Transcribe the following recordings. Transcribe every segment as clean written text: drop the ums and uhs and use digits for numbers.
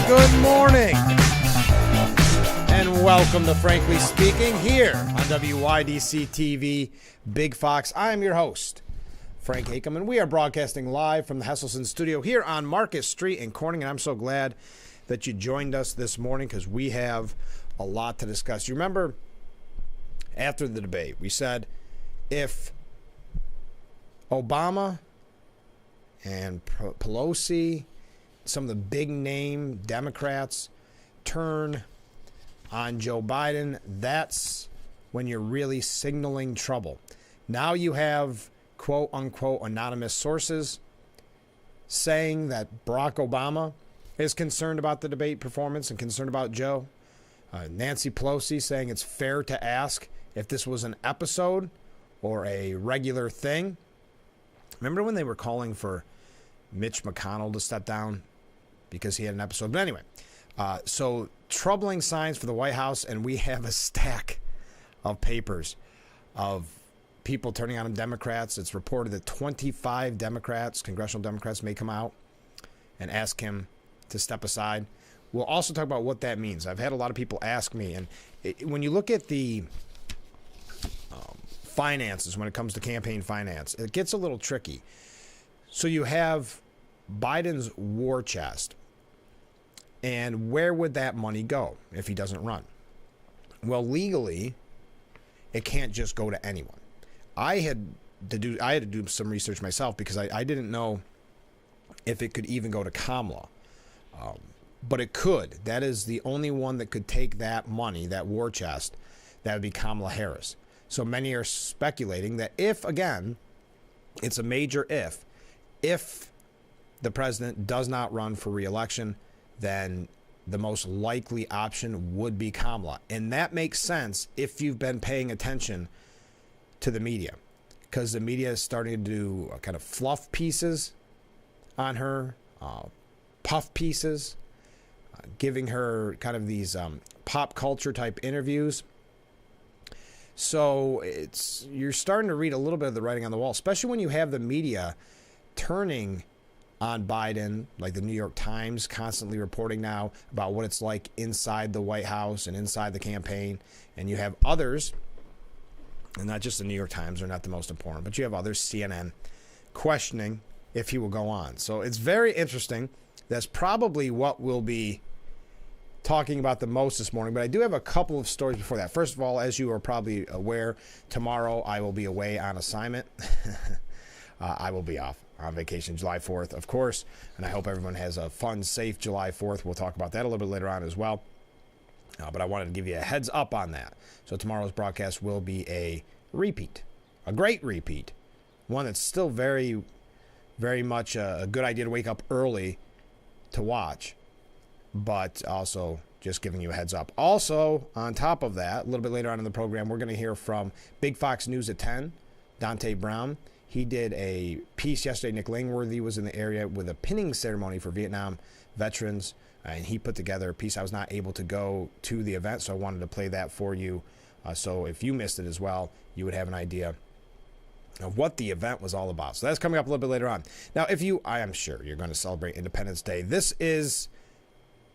Good morning, and welcome to Frankly Speaking here on WYDC TV, Big Fox. I am your host, Frank Hakem, and we are broadcasting live from the Hesselson studio here on Market Street in Corning, and I'm so glad that you joined us this morning because we have a lot to discuss. You remember after the debate, we said if Obama and Pelosi, some of the big name Democrats, turn on Joe Biden, that's when you're really signaling trouble. Now you have quote unquote anonymous sources saying that Barack Obama is concerned about the debate performance and concerned about Joe. Nancy Pelosi saying it's fair to ask if this was an episode or a regular thing. Remember when they were calling for Mitch McConnell to step down because he had an episode? But anyway, so troubling signs for the White House, and we have a stack of papers of people turning on Democrats. It's reported that 25 Democrats, congressional Democrats, may come out and ask him to step aside. We'll also talk about what that means. I've had a lot of people ask me, and when you look at the finances, when it comes to campaign finance, it gets a little tricky. So you have Biden's war chest, and where would that money go if he doesn't run? Well, legally, it can't just go to anyone. I had to do some research myself because I didn't know if it could even go to Kamala. But it could. That is the only one that could take that money, that war chest. That would be Kamala Harris. So many are speculating that if, again, it's a major if the president does not run for re-election, then the most likely option would be Kamala. And that makes sense if you've been paying attention to the media, because the media is starting to do kind of fluff pieces on her, puff pieces, giving her kind of these pop culture type interviews. So you're starting to read a little bit of the writing on the wall, especially when you have the media turning on Biden, like the New York Times constantly reporting now about what it's like inside the White House and inside the campaign. And you have others, and not just the New York Times, are not the most important, but you have others, CNN, questioning if he will go on. So it's very interesting. That's probably what we'll be talking about the most this morning, but I do have a couple of stories before that. First of all, as you are probably aware, tomorrow I will be away on assignment. I will be off on vacation July 4th, of course, and I hope everyone has a fun, safe July 4th. We'll talk about that a little bit later on as well, but I wanted to give you a heads up on that. So tomorrow's broadcast will be a repeat, a great repeat, one that's still very, very much a good idea to wake up early to watch, but also just giving you a heads up. Also, on top of that, a little bit later on in the program, we're going to hear from Big Fox News at 10, Dante Brown. He did a piece yesterday. Nick Langworthy was in the area with a pinning ceremony for Vietnam veterans, and he put together a piece. I was not able to go to the event, so I wanted to play that for you. So if you missed it as well, you would have an idea of what the event was all about. So that's coming up a little bit later on. Now, I am sure you're going to celebrate Independence Day. This is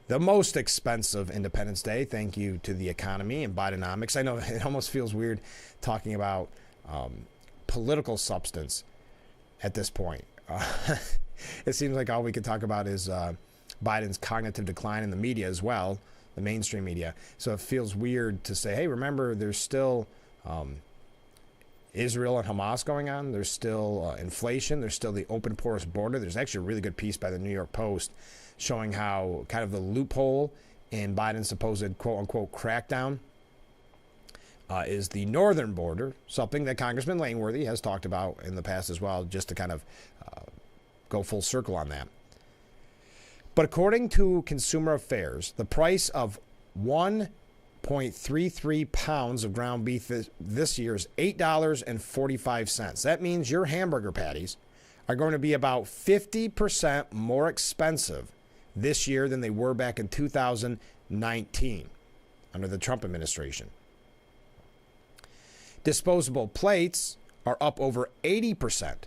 the most expensive Independence Day, thank you to the economy and Bidenomics. I know it almost feels weird talking about political substance at this point. It seems like all we can talk about is Biden's cognitive decline in the media as well, the mainstream media. So it feels weird to say, hey, remember, there's still Israel and Hamas going on. There's still inflation. There's still the open porous border. There's actually a really good piece by the New York Post showing how kind of the loophole in Biden's supposed quote-unquote crackdown is the northern border, something that Congressman Langworthy has talked about in the past as well, just to kind of go full circle on that. But according to Consumer Affairs, the price of 1.33 pounds of ground beef this year is $8.45. That means your hamburger patties are going to be about 50% more expensive this year than they were back in 2019 under the Trump administration. Disposable plates are up over 80%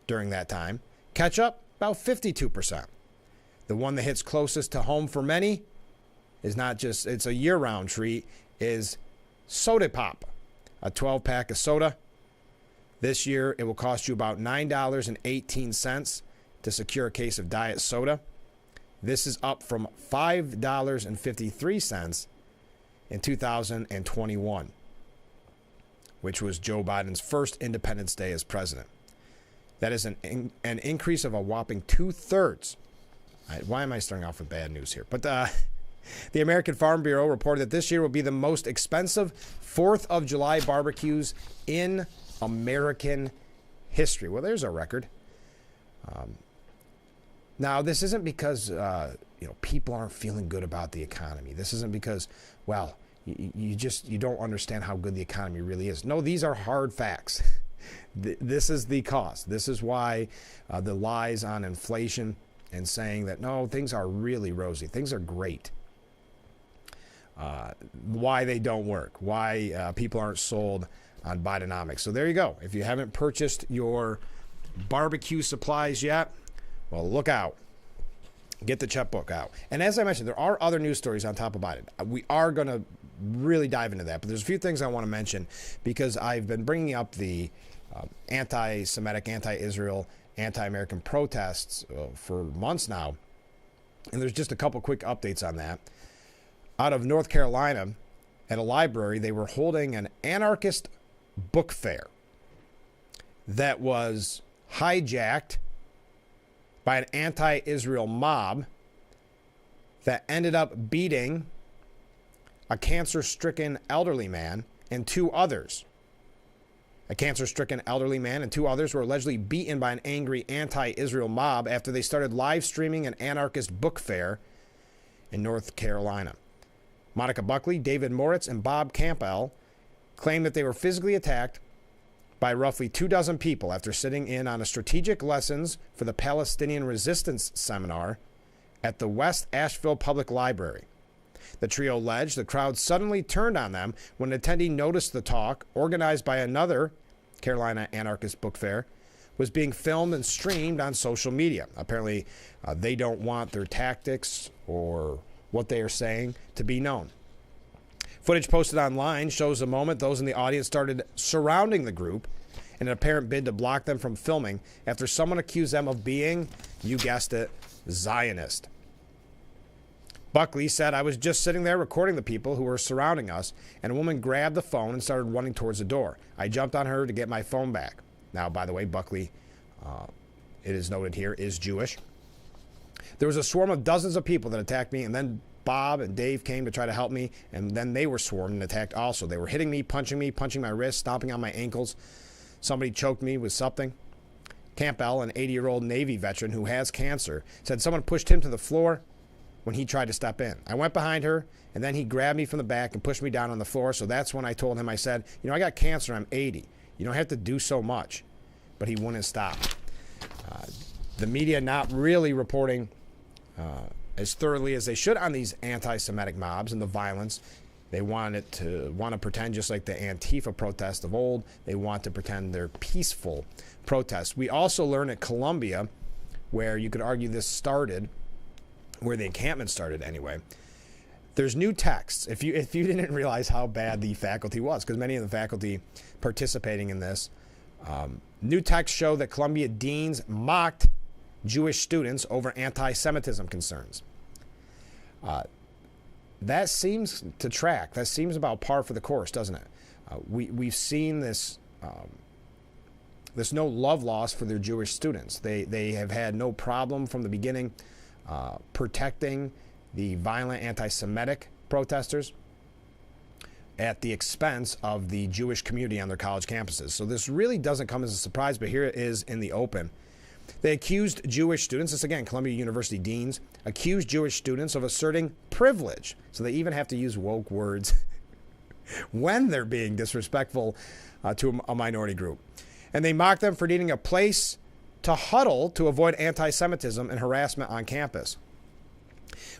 during that time. Ketchup, about 52%. The one that hits closest to home for many is not just, it's a year-round treat, is Soda Pop, a 12-pack of soda. This year, it will cost you about $9.18 to secure a case of diet soda. This is up from $5.53 in 2021, which was Joe Biden's first Independence Day as president. That is an increase of a whopping 2/3. Why am I starting off with bad news here? But the American Farm Bureau reported that this year will be the most expensive 4th of July barbecues in American history. Well, there's our record. Now, this isn't because people aren't feeling good about the economy. This isn't because, well, you don't understand how good the economy really is. No, these are hard facts. This is the cost. This is why the lies on inflation and saying that, no, things are really rosy. Things are great. Why they don't work. Why people aren't sold on Bidenomics. So there you go. If you haven't purchased your barbecue supplies yet, well, look out. Get the checkbook out. And as I mentioned, there are other news stories on top of Biden. We are going to really dive into that. But there's a few things I want to mention because I've been bringing up the anti-Semitic, anti-Israel, anti-American protests for months now. And there's just a couple quick updates on that. Out of North Carolina, at a library, they were holding an anarchist book fair that was hijacked by an anti-Israel mob that ended up beating a cancer-stricken elderly man and 2 others. A cancer-stricken elderly man and 2 others were allegedly beaten by an angry anti-Israel mob after they started live streaming an anarchist book fair in North Carolina. Monica Buckley, David Moritz, and Bob Campbell claimed that they were physically attacked by roughly 24 people after sitting in on a strategic lessons for the Palestinian resistance seminar at the West Asheville Public Library. The trio alleged the crowd suddenly turned on them when an attendee noticed the talk, organized by another Carolina anarchist book fair, was being filmed and streamed on social media. Apparently, they don't want their tactics or what they are saying to be known. Footage posted online shows the moment those in the audience started surrounding the group in an apparent bid to block them from filming after someone accused them of being, you guessed it, Zionist. Buckley said, "I was just sitting there recording the people who were surrounding us, and a woman grabbed the phone and started running towards the door. I jumped on her to get my phone back." Now, by the way, Buckley, it is noted here, is Jewish. "There was a swarm of dozens of people that attacked me, and then Bob and Dave came to try to help me, and then they were swarmed and attacked also. They were hitting me, punching my wrist, stomping on my ankles. Somebody choked me with something." Campbell, an 80-year-old Navy veteran who has cancer, said someone pushed him to the floor when he tried to step in. "I went behind her, and then he grabbed me from the back and pushed me down on the floor. So that's when I told him, I said, I got cancer, I'm 80. You don't have to do so much." But he wouldn't stop. The media not really reporting as thoroughly as they should on these anti-Semitic mobs and the violence. They want to pretend just like the Antifa protests of old. They want to pretend they're peaceful protests. We also learn at Columbia, where you could argue this started, where the encampment started anyway. There's new texts. If you didn't realize how bad the faculty was, because many of the faculty participating in this, new texts show that Columbia deans mocked Jewish students over anti-Semitism concerns. That seems to track. That seems about par for the course, doesn't it? We've seen this. There's no love lost for their Jewish students. They have had no problem from the beginning protecting the violent anti-Semitic protesters at the expense of the Jewish community on their college campuses. So this really doesn't come as a surprise, but here it is in the open. They accused Jewish students, this again, Columbia University deans, accused Jewish students of asserting privilege. So they even have to use woke words when they're being disrespectful to a minority group. And they mocked them for needing a place to huddle to avoid anti-Semitism and harassment on campus.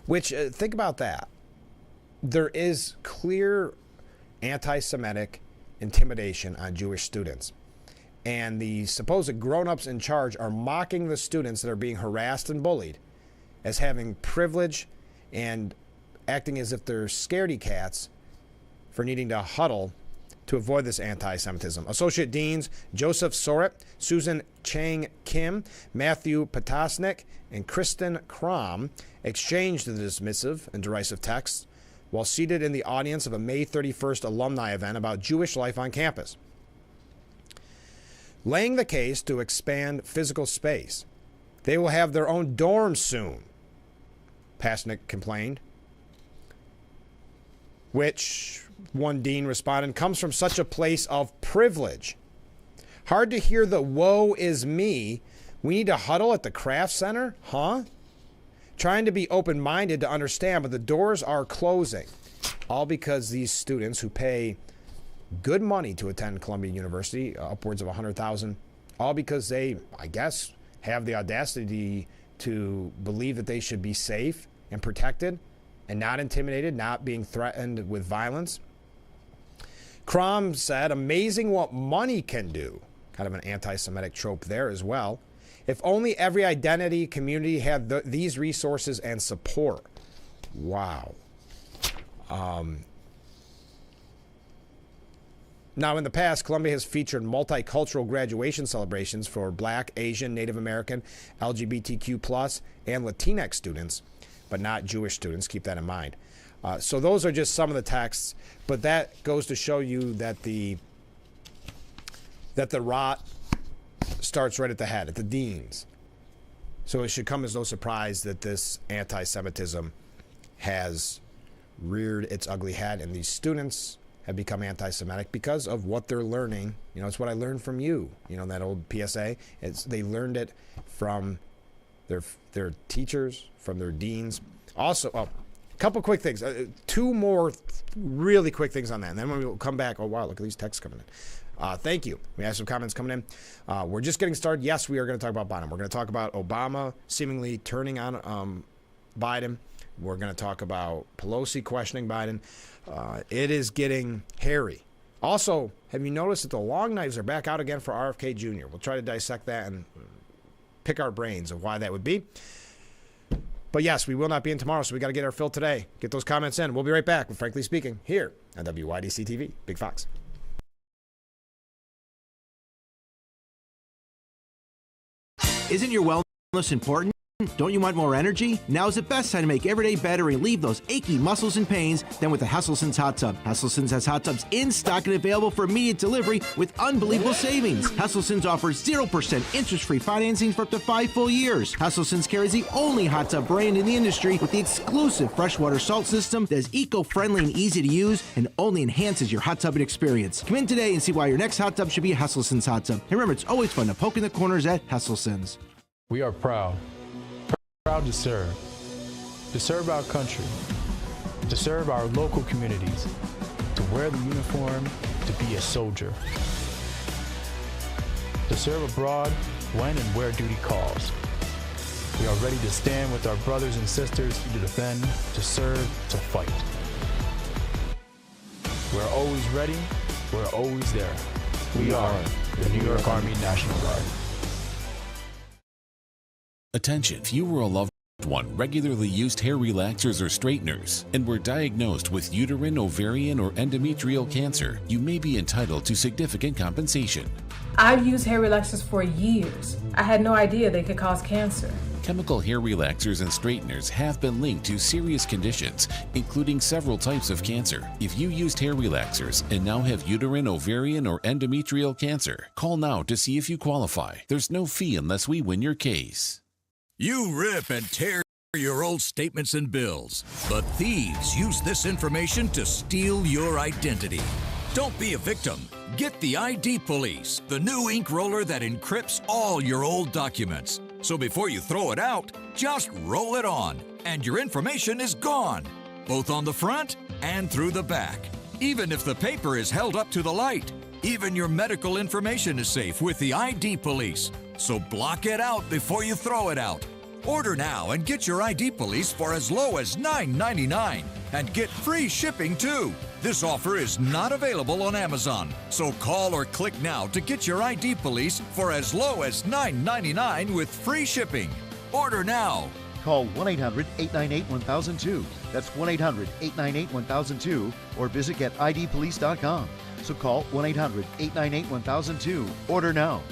Which, think about that. There is clear anti-Semitic intimidation on Jewish students. And the supposed grown-ups in charge are mocking the students that are being harassed and bullied as having privilege and acting as if they're scaredy cats for needing to huddle to avoid this anti-Semitism. Associate Deans Joseph Soret, Susan Chang Kim, Matthew Potasnik, and Kristen Crom exchanged the dismissive and derisive texts while seated in the audience of a May 31st alumni event about Jewish life on campus. Laying the case to expand physical space. They will have their own dorms soon, Pasnick complained. Which, one dean responded, comes from such a place of privilege. Hard to hear the woe is me. We need to huddle at the craft center? Huh? Trying to be open-minded to understand, but the doors are closing. All because these students who pay good money to attend Columbia University, upwards of $100,000, all because they, I guess, have the audacity to believe that they should be safe and protected and not intimidated, not being threatened with violence. Crom said, amazing what money can do. Kind of an anti-Semitic trope there as well. If only every identity community had these resources and support. Wow. Now, in the past, Columbia has featured multicultural graduation celebrations for Black, Asian, Native American, LGBTQ+, and Latinx students, but not Jewish students. Keep that in mind. So those are just some of the texts, but that goes to show you that the rot starts right at the head, at the deans. So it should come as no surprise that this anti-Semitism has reared its ugly head, and these students have become anti-Semitic because of what they're learning. You know, it's what I learned from you. You know, that old PSA. They learned it from their teachers, from their deans. Also, a couple quick things. Two more really quick things on that. And then when we come back, oh, wow, look at these texts coming in. Thank you. We have some comments coming in. We're just getting started. Yes, we are going to talk about Biden. We're going to talk about Obama seemingly turning on Biden. We're going to talk about Pelosi questioning Biden. It is getting hairy. Also, have you noticed that the long knives are back out again for RFK Jr.? We'll try to dissect that and pick our brains of why that would be. But yes, we will not be in tomorrow, so we got to get our fill today. Get those comments in. We'll be right back with Frankly Speaking here on WYDC TV. Big Fox. Isn't your wellness important? Don't you want more energy? Now's the best time to make every day better and relieve those achy muscles and pains than with the Hesselson's Hot Tub. Hesselson's has hot tubs in stock and available for immediate delivery with unbelievable savings. Hesselson's offers 0% interest-free financing for up to 5 full years. Hesselson's carries the only hot tub brand in the industry with the exclusive freshwater salt system that is eco-friendly and easy to use and only enhances your hot tubbing experience. Come in today and see why your next hot tub should be a Hesselson's hot tub. And remember, it's always fun to poke in the corners at Hesselson's. We are proud to serve our country, to serve our local communities, to wear the uniform, to be a soldier, to serve abroad when and where duty calls. We are ready to stand with our brothers and sisters to defend, to serve, to fight. We're always ready, we're always there. We are the New York Army National Guard. Attention, if you were a loved one regularly used hair relaxers or straighteners and were diagnosed with uterine, ovarian, or endometrial cancer, you may be entitled to significant compensation. I've used hair relaxers for years. I had no idea they could cause cancer. Chemical hair relaxers and straighteners have been linked to serious conditions, including several types of cancer. If you used hair relaxers and now have uterine, ovarian, or endometrial cancer, call now to see if you qualify. There's no fee unless we win your case. You rip and tear your old statements and bills, but thieves use this information to steal your identity. Don't be a victim. Get the ID Police, the new ink roller that encrypts all your old documents. So before you throw it out, just roll it on, and your information is gone, both on the front and through the back. Even if the paper is held up to the light, even your medical information is safe with the ID Police. So block it out before you throw it out. Order now and get your ID Police for as low as $9.99 and get free shipping too. This offer is not available on Amazon, so call or click now to get your ID Police for as low as $9.99 with free shipping. Order now. Call 1-800-898-1002. That's 1-800-898-1002 or visit getidpolice.com. So call 1-800-898-1002. Order now.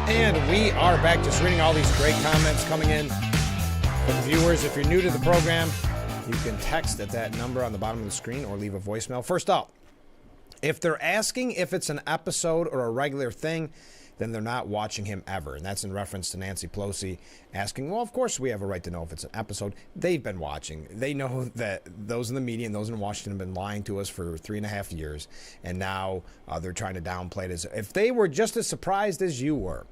And we are back, just reading all these great comments coming in from viewers. If you're new to the program, you can text at that number on the bottom of the screen or leave a voicemail. First up, if they're asking if it's an episode or a regular thing, then they're not watching him ever. And that's in reference to Nancy Pelosi asking, well, of course we have a right to know if it's an episode. They've been watching. They know that those in the media and those in Washington have been lying to us for 3.5 years. And now they're trying to downplay it as if they were just as surprised as you were.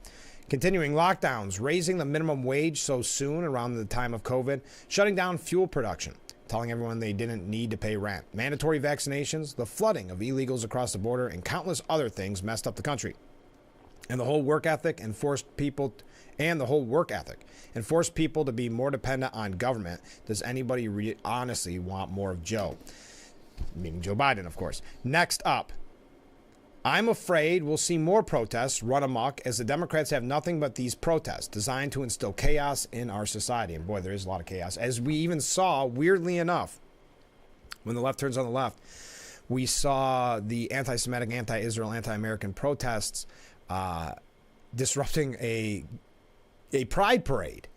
Continuing lockdowns, raising the minimum wage so soon around the time of COVID, shutting down fuel production, telling everyone they didn't need to pay rent, mandatory vaccinations, the flooding of illegals across the border, and countless other things messed up the country. And the whole work ethic enforced people to be more dependent on government. Does anybody honestly want more of Joe? Meaning Joe Biden, of course. Next up, I'm afraid we'll see more protests run amok as the Democrats have nothing but these protests designed to instill chaos in our society. And boy, there is a lot of chaos. As we even saw, weirdly enough, when the left turns on the left, we saw the anti-Semitic, anti-Israel, anti-American protests disrupting a pride parade.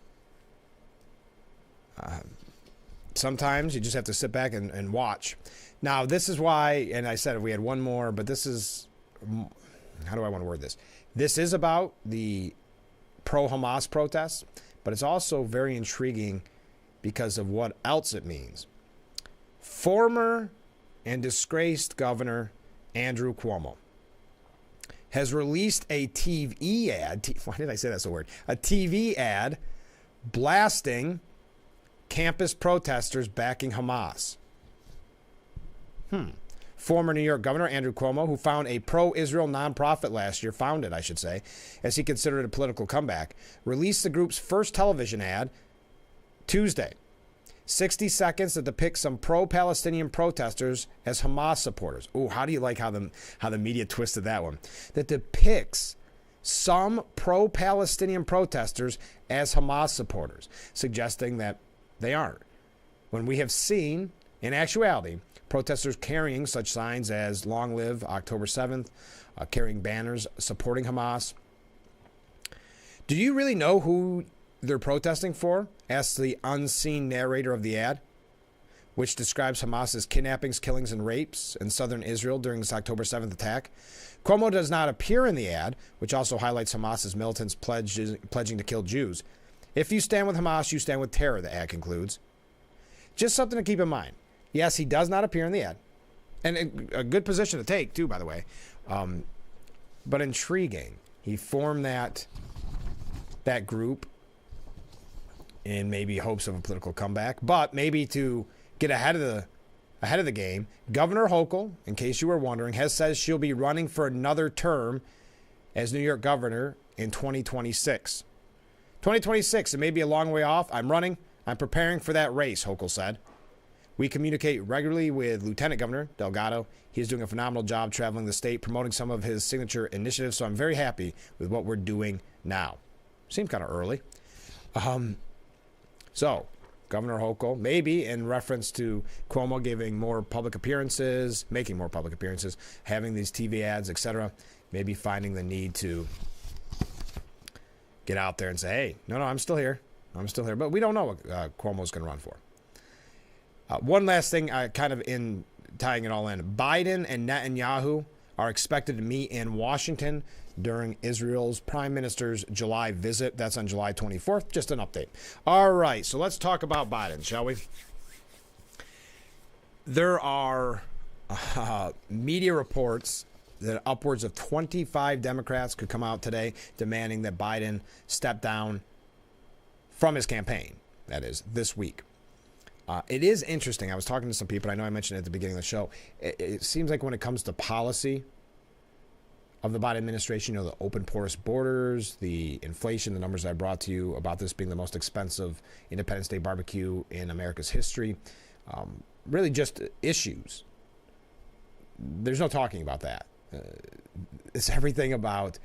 Sometimes you just have to sit back and watch. Now, this is why, and I said if we had one more, but this is, how do I want to word this? This is about the pro-Hamas protests, but it's also very intriguing because of what else it means. Former and disgraced Governor Andrew Cuomo has released a TV ad. Why did I say that's a word? A TV ad blasting campus protesters backing Hamas. Former New York Governor Andrew Cuomo, who founded a pro-Israel nonprofit last year, as he considered a political comeback, released the group's first television ad Tuesday. 60 seconds that depicts some pro-Palestinian protesters as Hamas supporters. Ooh, how do you like how the media twisted that one? That depicts some pro-Palestinian protesters as Hamas supporters, suggesting that they aren't. When we have seen, in actuality, protesters carrying such signs as Long Live October 7th, carrying banners supporting Hamas. Do you really know who they're protesting for? Asks the unseen narrator of the ad, which describes Hamas's kidnappings, killings, and rapes in southern Israel during this October 7th attack. Cuomo does not appear in the ad, which also highlights Hamas's militants pledging to kill Jews. If you stand with Hamas, you stand with terror, the ad concludes. Just something to keep in mind. Yes, he does not appear in the ad. And a good position to take, too, by the way. But intriguing. He formed that group in maybe hopes of a political comeback. But maybe to get ahead of the game, Governor Hochul, in case you were wondering, has said she'll be running for another term as New York governor in 2026. 2026, it may be a long way off. I'm running. I'm preparing for that race, Hochul said. We communicate regularly with Lieutenant Governor Delgado. He's doing a phenomenal job traveling the state, promoting some of his signature initiatives, so I'm very happy with what we're doing now. Seemed kind of early. So, Governor Hochul, maybe in reference to Cuomo making more public appearances, having these TV ads, etc., maybe finding the need to get out there and say, hey, no, I'm still here. But we don't know what Cuomo's going to run for. One last thing, kind of in tying it all in. Biden and Netanyahu are expected to meet in Washington during Israel's prime minister's July visit. That's on July 24th. Just an update. All right, so let's talk about Biden, shall we? There are media reports that upwards of 25 Democrats could come out today demanding that Biden step down from his campaign, that is, this week. It is interesting. I was talking to some people. I know I mentioned it at the beginning of the show. It seems like when it comes to policy of the Biden administration, the open porous borders, the inflation, the numbers I brought to you about this being the most expensive Independence Day barbecue in America's history, really just issues there's no talking about that. It's everything about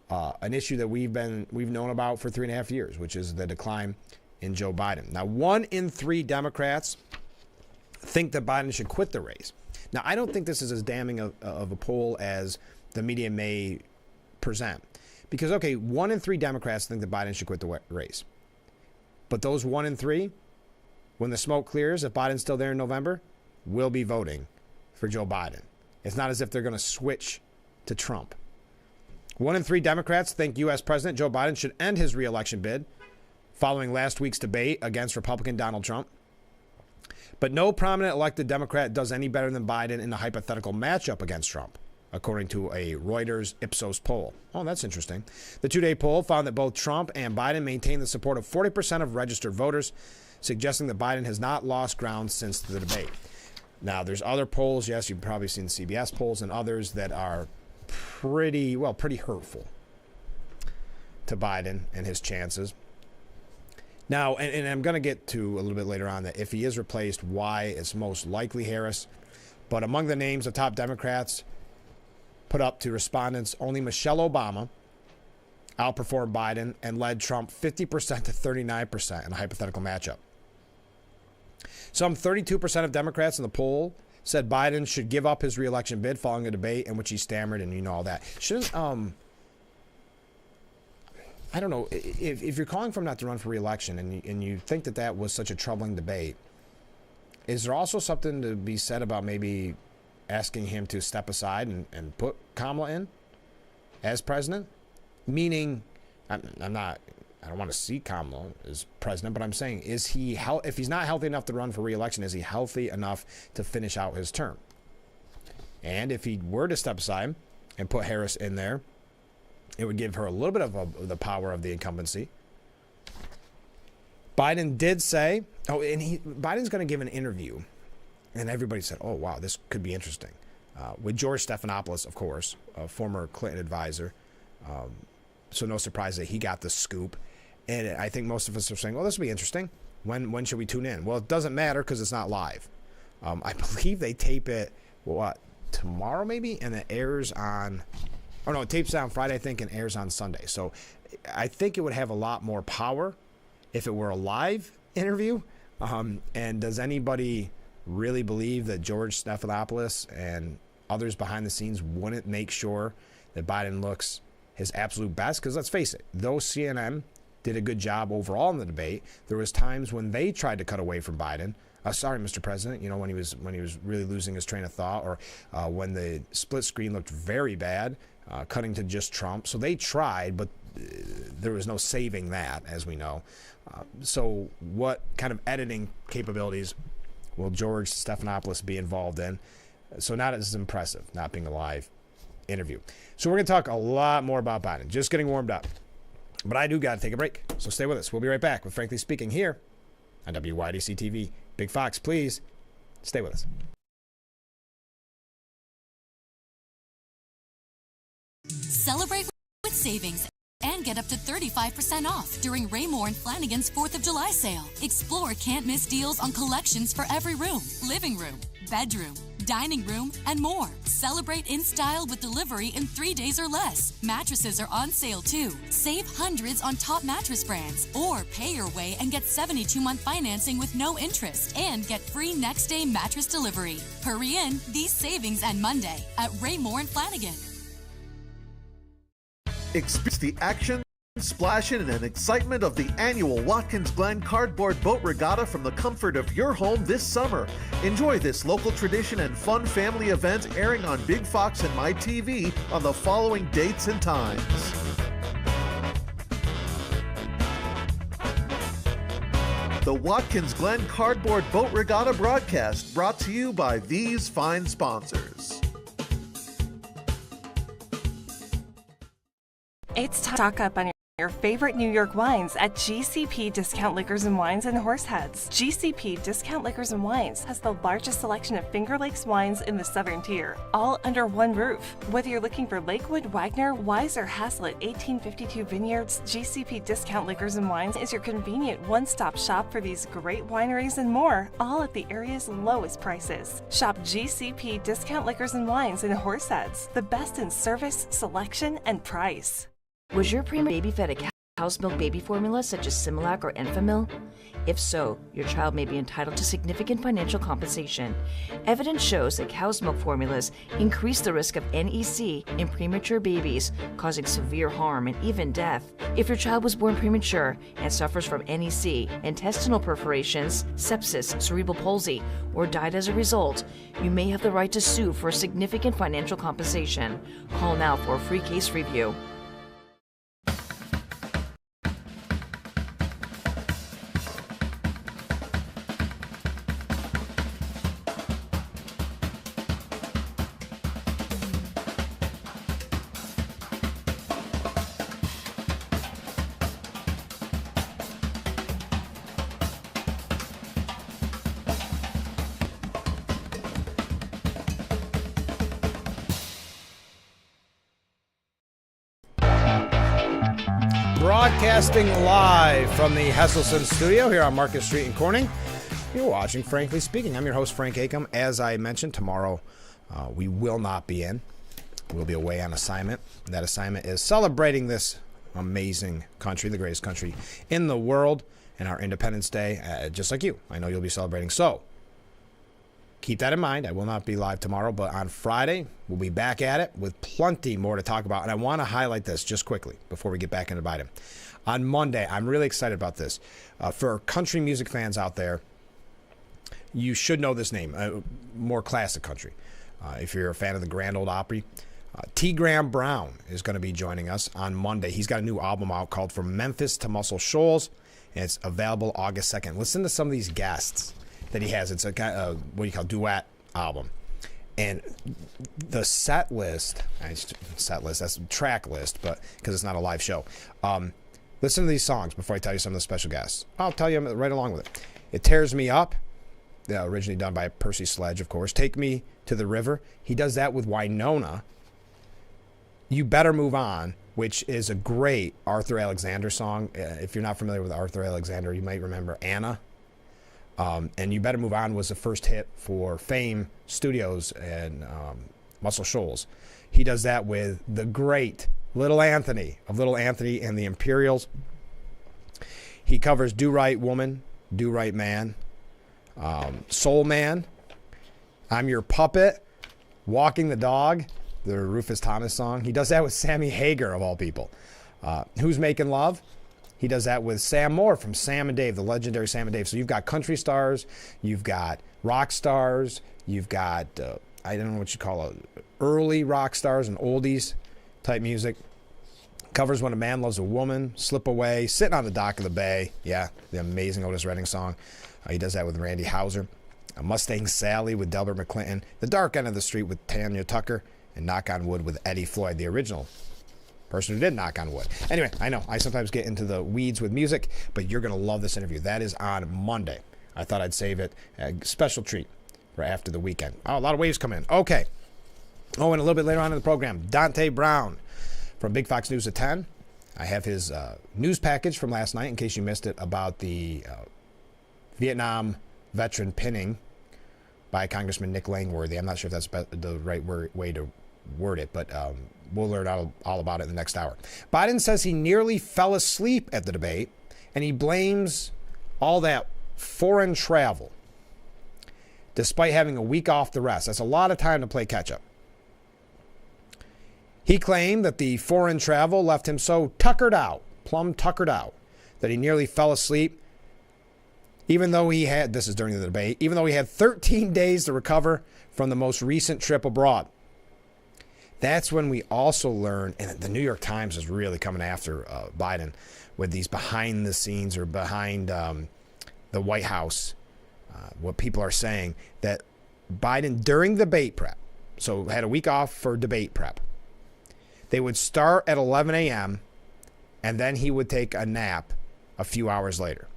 an issue that we've known about for 3.5 years, which is the decline in Joe Biden. Now, 1 in 3 Democrats think that Biden should quit the race. Now, I don't think this is as damning of a poll as the media may present. Because, okay, 1 in 3 Democrats think that Biden should quit the race. But those 1 in 3, when the smoke clears, if Biden's still there in November, will be voting for Joe Biden. It's not as if they're going to switch to Trump. 1 in 3 Democrats think U.S. President Joe Biden should end his re-election bid following last week's debate against Republican Donald Trump. But no prominent elected Democrat does any better than Biden in a hypothetical matchup against Trump, according to a Reuters Ipsos poll. Oh, that's interesting. The 2-day poll found that both Trump and Biden maintain the support of 40% of registered voters, suggesting that Biden has not lost ground since the debate. Now, there's other polls. Yes, you've probably seen the CBS polls and others that are pretty hurtful to Biden and his chances. Now, and I'm going to get to a little bit later on that if he is replaced, why it's most likely Harris. But among the names of top Democrats put up to respondents, only Michelle Obama outperformed Biden and led Trump 50% to 39% in a hypothetical matchup. Some 32% of Democrats in the poll said Biden should give up his re-election bid following a debate in which he stammered and you know all that. Shouldn't I don't know if you're calling for him not to run for re-election and you think that that was such a troubling debate. Is there also something to be said about maybe asking him to step aside and put Kamala in as president? Meaning, I don't want to see Kamala as president, but I'm saying, if he's not healthy enough to run for re-election, is he healthy enough to finish out his term? And if he were to step aside and put Harris in there, it would give her a little bit of the power of the incumbency. Biden did say, Biden's going to give an interview, and everybody said, oh, wow, this could be interesting. With George Stephanopoulos, of course, a former Clinton advisor. So no surprise that he got the scoop. And I think most of us are saying, well, this will be interesting. When should we tune in? Well, it doesn't matter because it's not live. I believe they tape it, tomorrow maybe? And it airs on... Oh, no, it tapes on Friday, I think, and airs on Sunday. So I think it would have a lot more power if it were a live interview. And does anybody really believe that George Stephanopoulos and others behind the scenes wouldn't make sure that Biden looks his absolute best? Because let's face it, though CNN did a good job overall in the debate, there was times when they tried to cut away from Biden. Sorry, Mr. President, when he was really losing his train of thought, or when the split screen looked very bad, cutting to just Trump. So they tried, but there was no saving that, as we know. So what kind of editing capabilities will George Stephanopoulos be involved in? So not as impressive, not being a live interview. So we're going to talk a lot more about Biden. Just getting warmed up. But I do got to take a break. So stay with us. We'll be right back with Frankly Speaking here on WYDC TV. Big Fox, please stay with us. Celebrate with savings and get up to 35% off during Raymore and Flanigan's 4th of July sale. Explore can't-miss deals on collections for every room, living room, bedroom, dining room, and more. Celebrate in style with delivery in 3 days or less. Mattresses are on sale too. Save hundreds on top mattress brands, or pay your way and get 72-month financing with no interest and get free next day mattress delivery. Hurry in, these savings end Monday at Raymore and Flanigan. Experience the action, splashing, and excitement of the annual Watkins Glen Cardboard Boat Regatta from the comfort of your home this summer. Enjoy this local tradition and fun family event airing on Big Fox and My TV on the following dates and times. The Watkins Glen Cardboard Boat Regatta broadcast brought to you by these fine sponsors. It's stock up on your your favorite New York wines at GCP Discount Liquors and Wines in Horseheads. GCP Discount Liquors and Wines has the largest selection of Finger Lakes wines in the Southern Tier, all under one roof. Whether you're looking for Lakewood, Wagner, Wise, or Haslett 1852 Vineyards, GCP Discount Liquors and Wines is your convenient one-stop shop for these great wineries and more, all at the area's lowest prices. Shop GCP Discount Liquors and Wines in Horseheads, the best in service, selection, and price. Was your preemie baby fed a cow's milk baby formula such as Similac or Enfamil? If so, your child may be entitled to significant financial compensation. Evidence shows that cow's milk formulas increase the risk of NEC in premature babies, causing severe harm and even death. If your child was born premature and suffers from NEC, intestinal perforations, sepsis, cerebral palsy, or died as a result, you may have the right to sue for significant financial compensation. Call now for a free case review. Broadcasting live from the Hesselson studio here on Market Street in Corning. You're watching Frankly Speaking. I'm your host, Frank Acom. As I mentioned, tomorrow we will not be in. We'll be away on assignment. That assignment is celebrating this amazing country, the greatest country in the world, and our Independence Day, just like you. I know you'll be celebrating. So keep that in mind. I will not be live tomorrow, but on Friday, we'll be back at it with plenty more to talk about. And I want to highlight this just quickly before we get back into Biden. On Monday, I'm really excited about this. For country music fans out there, you should know this name, more classic country. If you're a fan of the Grand Ole Opry, T. Graham Brown is going to be joining us on Monday. He's got a new album out called From Memphis to Muscle Shoals, and it's available August 2nd. Listen to some of these guests that he has. It's a what do you call duet album, and the set list, that's track list, but because it's not a live show. Listen to these songs before I tell you some of the special guests. I'll tell you right along with it. It Tears Me Up, originally done by Percy Sledge, of course. Take Me to the River. He does that with Winona. You Better Move On, which is a great Arthur Alexander song. If you're not familiar with Arthur Alexander, you might remember Anna. And You Better Move On was the first hit for Fame Studios and Muscle Shoals. He does that with the great Little Anthony of Little Anthony and the Imperials. He covers Do Right Woman, Do Right Man, Soul Man, I'm Your Puppet, Walking the Dog, the Rufus Thomas song. He does that with Sammy Hagar, of all people. Who's Making Love? He does that with Sam Moore from Sam and Dave, the legendary Sam and Dave. So you've got country stars, you've got rock stars, you've got, I don't know what you call it, early rock stars and oldies type music. Covers When a Man Loves a Woman, Slip Away, Sitting on the Dock of the Bay. Yeah, the amazing Otis Redding song. He does that with Randy Houser. Mustang Sally with Delbert McClinton. The Dark End of the Street with Tanya Tucker. And Knock on Wood with Eddie Floyd, the original person who did knock on wood. Anyway, I know I sometimes get into the weeds with music, but you're going to love this interview. That is on Monday. I thought I'd save it. A special treat for after the weekend. Oh, a lot of waves come in. Okay. Oh, and a little bit later on in the program, Dante Brown from Big Fox News at 10. I have his news package from last night, in case you missed it, about the Vietnam veteran pinning by Congressman Nick Langworthy. I'm not sure if that's the right way to word it, but we'll learn all about it in the next hour. Biden says he nearly fell asleep at the debate, and he blames all that foreign travel, despite having a week off the rest. That's a lot of time to play catch-up. He claimed that the foreign travel left him so plumb tuckered out, that he nearly fell asleep, even though he had, this is during the debate, even though he had 13 days to recover from the most recent trip abroad. That's when we also learn, and the New York Times is really coming after Biden with these behind the scenes or behind the White House, what people are saying, that Biden, during debate prep, so had a week off for debate prep, they would start at 11 a.m. and then he would take a nap a few hours later.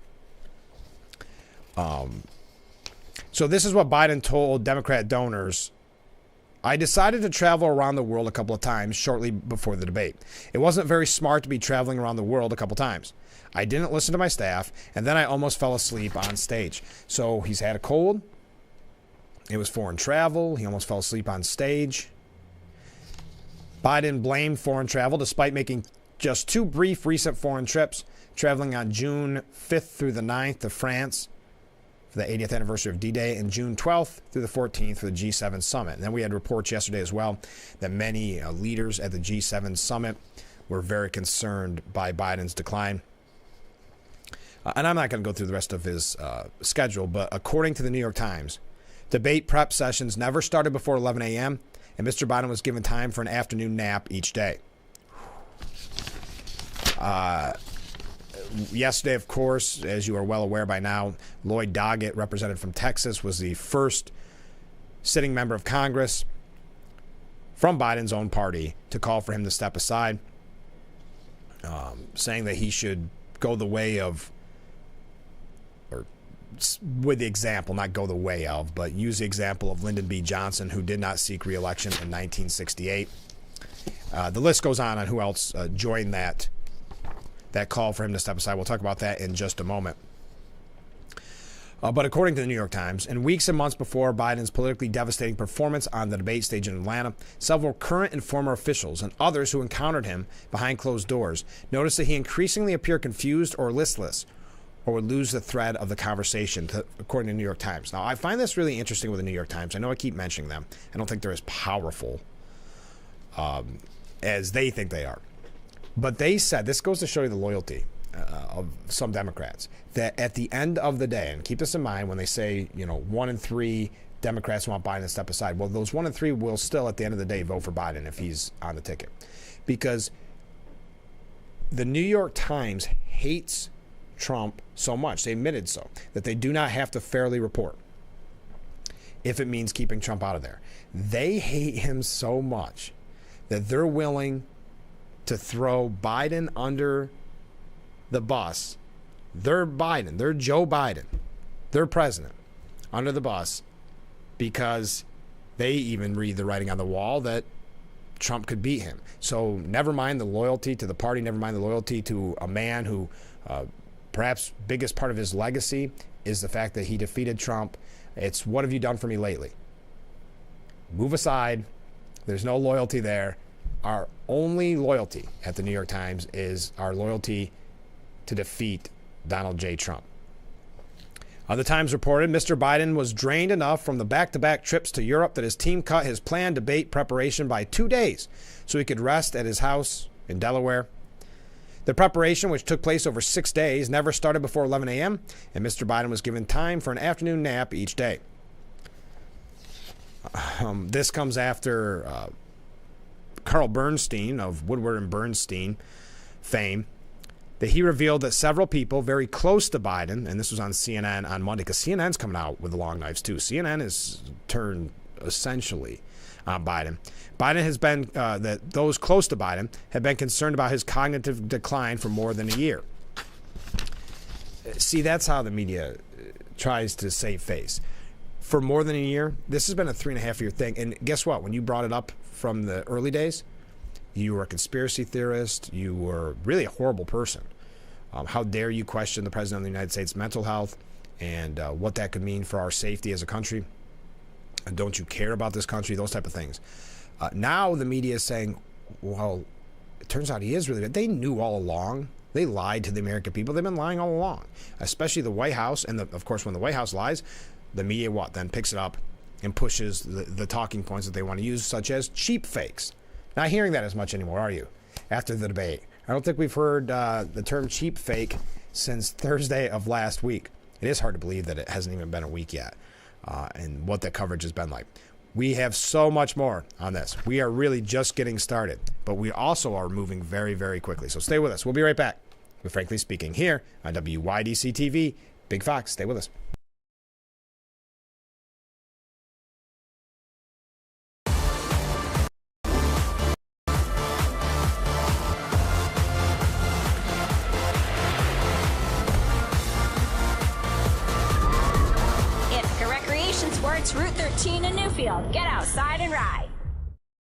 So this is what Biden told Democrat donors. I decided to travel around the world a couple of times shortly before the debate. It wasn't very smart to be traveling around the world a couple times. I didn't listen to my staff, and then I almost fell asleep on stage. So he's had a cold. It was foreign travel. He almost fell asleep on stage. Biden blamed foreign travel despite making just 2 brief recent foreign trips, traveling on June 5th through the 9th to France for the 80th anniversary of D-Day, and June 12th through the 14th for the G7 summit. And then we had reports yesterday as well that many leaders at the G7 summit were very concerned by Biden's decline. And I'm not going to go through the rest of his schedule, but according to the New York Times, debate prep sessions never started before 11 a.m., and Mr. Biden was given time for an afternoon nap each day. Yesterday, of course, as you are well aware by now, Lloyd Doggett, representative from Texas, was the first sitting member of Congress from Biden's own party to call for him to step aside, saying that he should go the way of, or with the example, not go the way of, but use the example of Lyndon B. Johnson, who did not seek re-election in 1968. The list goes on who else joined that call for him to step aside. We'll talk about that in just a moment. But according to the New York Times, in weeks and months before Biden's politically devastating performance on the debate stage in Atlanta, several current and former officials and others who encountered him behind closed doors noticed that he increasingly appeared confused or listless, or would lose the thread of the conversation, according to the New York Times. Now, I find this really interesting with the New York Times. I know I keep mentioning them. I don't think they're as powerful as they think they are. But they said, this goes to show you the loyalty of some Democrats, that at the end of the day, and keep this in mind when they say, 1 in 3 Democrats want Biden to step aside. Well, those 1 in 3 will still, at the end of the day, vote for Biden if he's on the ticket. Because the New York Times hates Trump so much, they admitted so, that they do not have to fairly report if it means keeping Trump out of there. They hate him so much that they're willing to throw Biden under the bus. They're Biden, they're Joe Biden, their president, under the bus, because they even read the writing on the wall that Trump could beat him. So never mind the loyalty to the party, never mind the loyalty to a man who perhaps biggest part of his legacy is the fact that he defeated Trump. It's, what have you done for me lately? Move aside. There's no loyalty there. Our only loyalty at the New York Times is our loyalty to defeat Donald J. Trump. The Times reported Mr. Biden was drained enough from the back-to-back trips to Europe that his team cut his planned debate preparation by 2 days so he could rest at his house in Delaware. The preparation, which took place over 6 days, never started before 11 a.m., and Mr. Biden was given time for an afternoon nap each day. This comes after Carl Bernstein of Woodward and Bernstein fame, that he revealed that several people very close to Biden, and this was on CNN on Monday, because CNN's coming out with the long knives too. CNN is turned essentially on Biden. Biden has been, that those close to Biden have been concerned about his cognitive decline for more than a year. See, that's how the media tries to save face. For more than a year, this has been a 3.5-year thing. And guess what? When you brought it up from the early days, you were a conspiracy theorist. You were really a horrible person. How dare you question the president of the United States' mental health and what that could mean for our safety as a country? And don't you care about this country? Those type of things. Now the media is saying, well, it turns out he is really bad. They knew all along. They lied to the American people. They've been lying all along, especially the White House. And of course, when the White House lies, the media then picks it up and pushes the talking points that they want to use, such as cheap fakes. Not hearing that as much anymore, are you? After the debate, I don't think we've heard the term cheap fake since Thursday of last week. It is hard to believe that it hasn't even been a week yet, and what the coverage has been like. We have so much more on this. We are really just getting started, but we also are moving very, very quickly. So stay with us. We'll be right back with Frankly Speaking here on WYDC TV. Big Fox, stay with us. It's Route 13 in Newfield. Get outside and ride.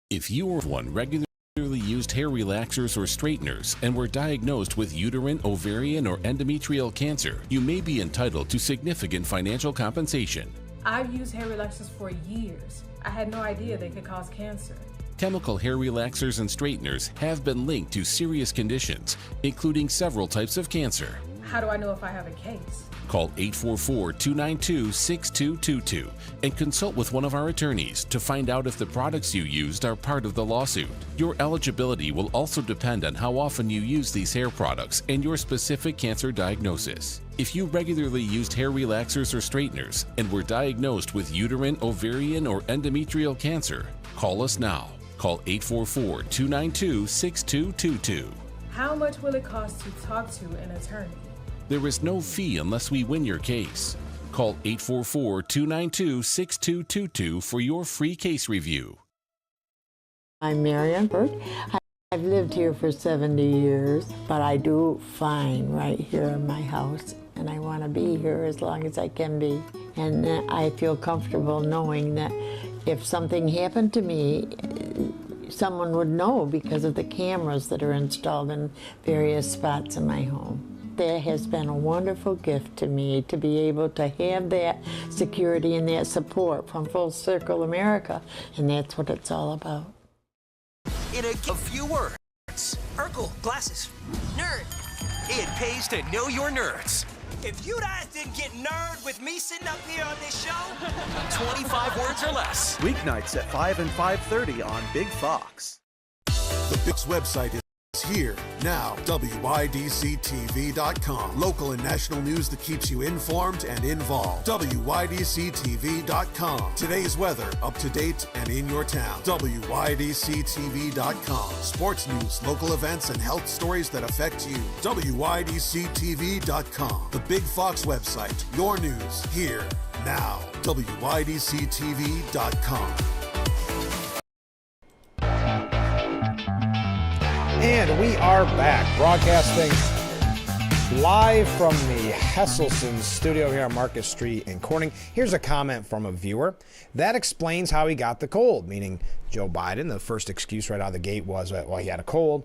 If you or one regularly used hair relaxers or straighteners and were diagnosed with uterine, ovarian, or endometrial cancer, you may be entitled to significant financial compensation. I've used hair relaxers for years. I had no idea they could cause cancer. Chemical hair relaxers and straighteners have been linked to serious conditions, including several types of cancer. How do I know if I have a case? Call 844-292-6222 and consult with one of our attorneys to find out if the products you used are part of the lawsuit. Your eligibility will also depend on how often you use these hair products and your specific cancer diagnosis. If you regularly used hair relaxers or straighteners and were diagnosed with uterine, ovarian, or endometrial cancer, call us now. Call 844-292-6222. How much will it cost to talk to an attorney? There is no fee unless we win your case. Call 844-292-6222 for your free case review. I'm Marian Burke. I've lived here for 70 years, but I do fine right here in my house, and I want to be here as long as I can be. And I feel comfortable knowing that if something happened to me, someone would know because of the cameras that are installed in various spots in my home. That has been a wonderful gift to me to be able to have that security and that support from Full Circle America, and that's what it's all about. In a few words, Urkel, glasses, nerd. It pays to know your nerds. If you guys didn't get nerd with me sitting up here on this show, 25 words or less. Weeknights at 5 and 5:30 on Big Fox. The Big's website is here now. WYDCTV.com. Local and national news that keeps you informed and involved. WYDCTV.com. Today's weather, up to date and in your town. WYDCTV.com. Sports news, local events, and health stories that affect you. WYDCTV.com. The Big Fox website. Your news here now. WYDCTV.com. And we are back, broadcasting live from the Hesselson studio here on Market Street in Corning. Here's a comment from a viewer. That explains how he got the cold, meaning Joe Biden. The first excuse right out of the gate was, well, he had a cold.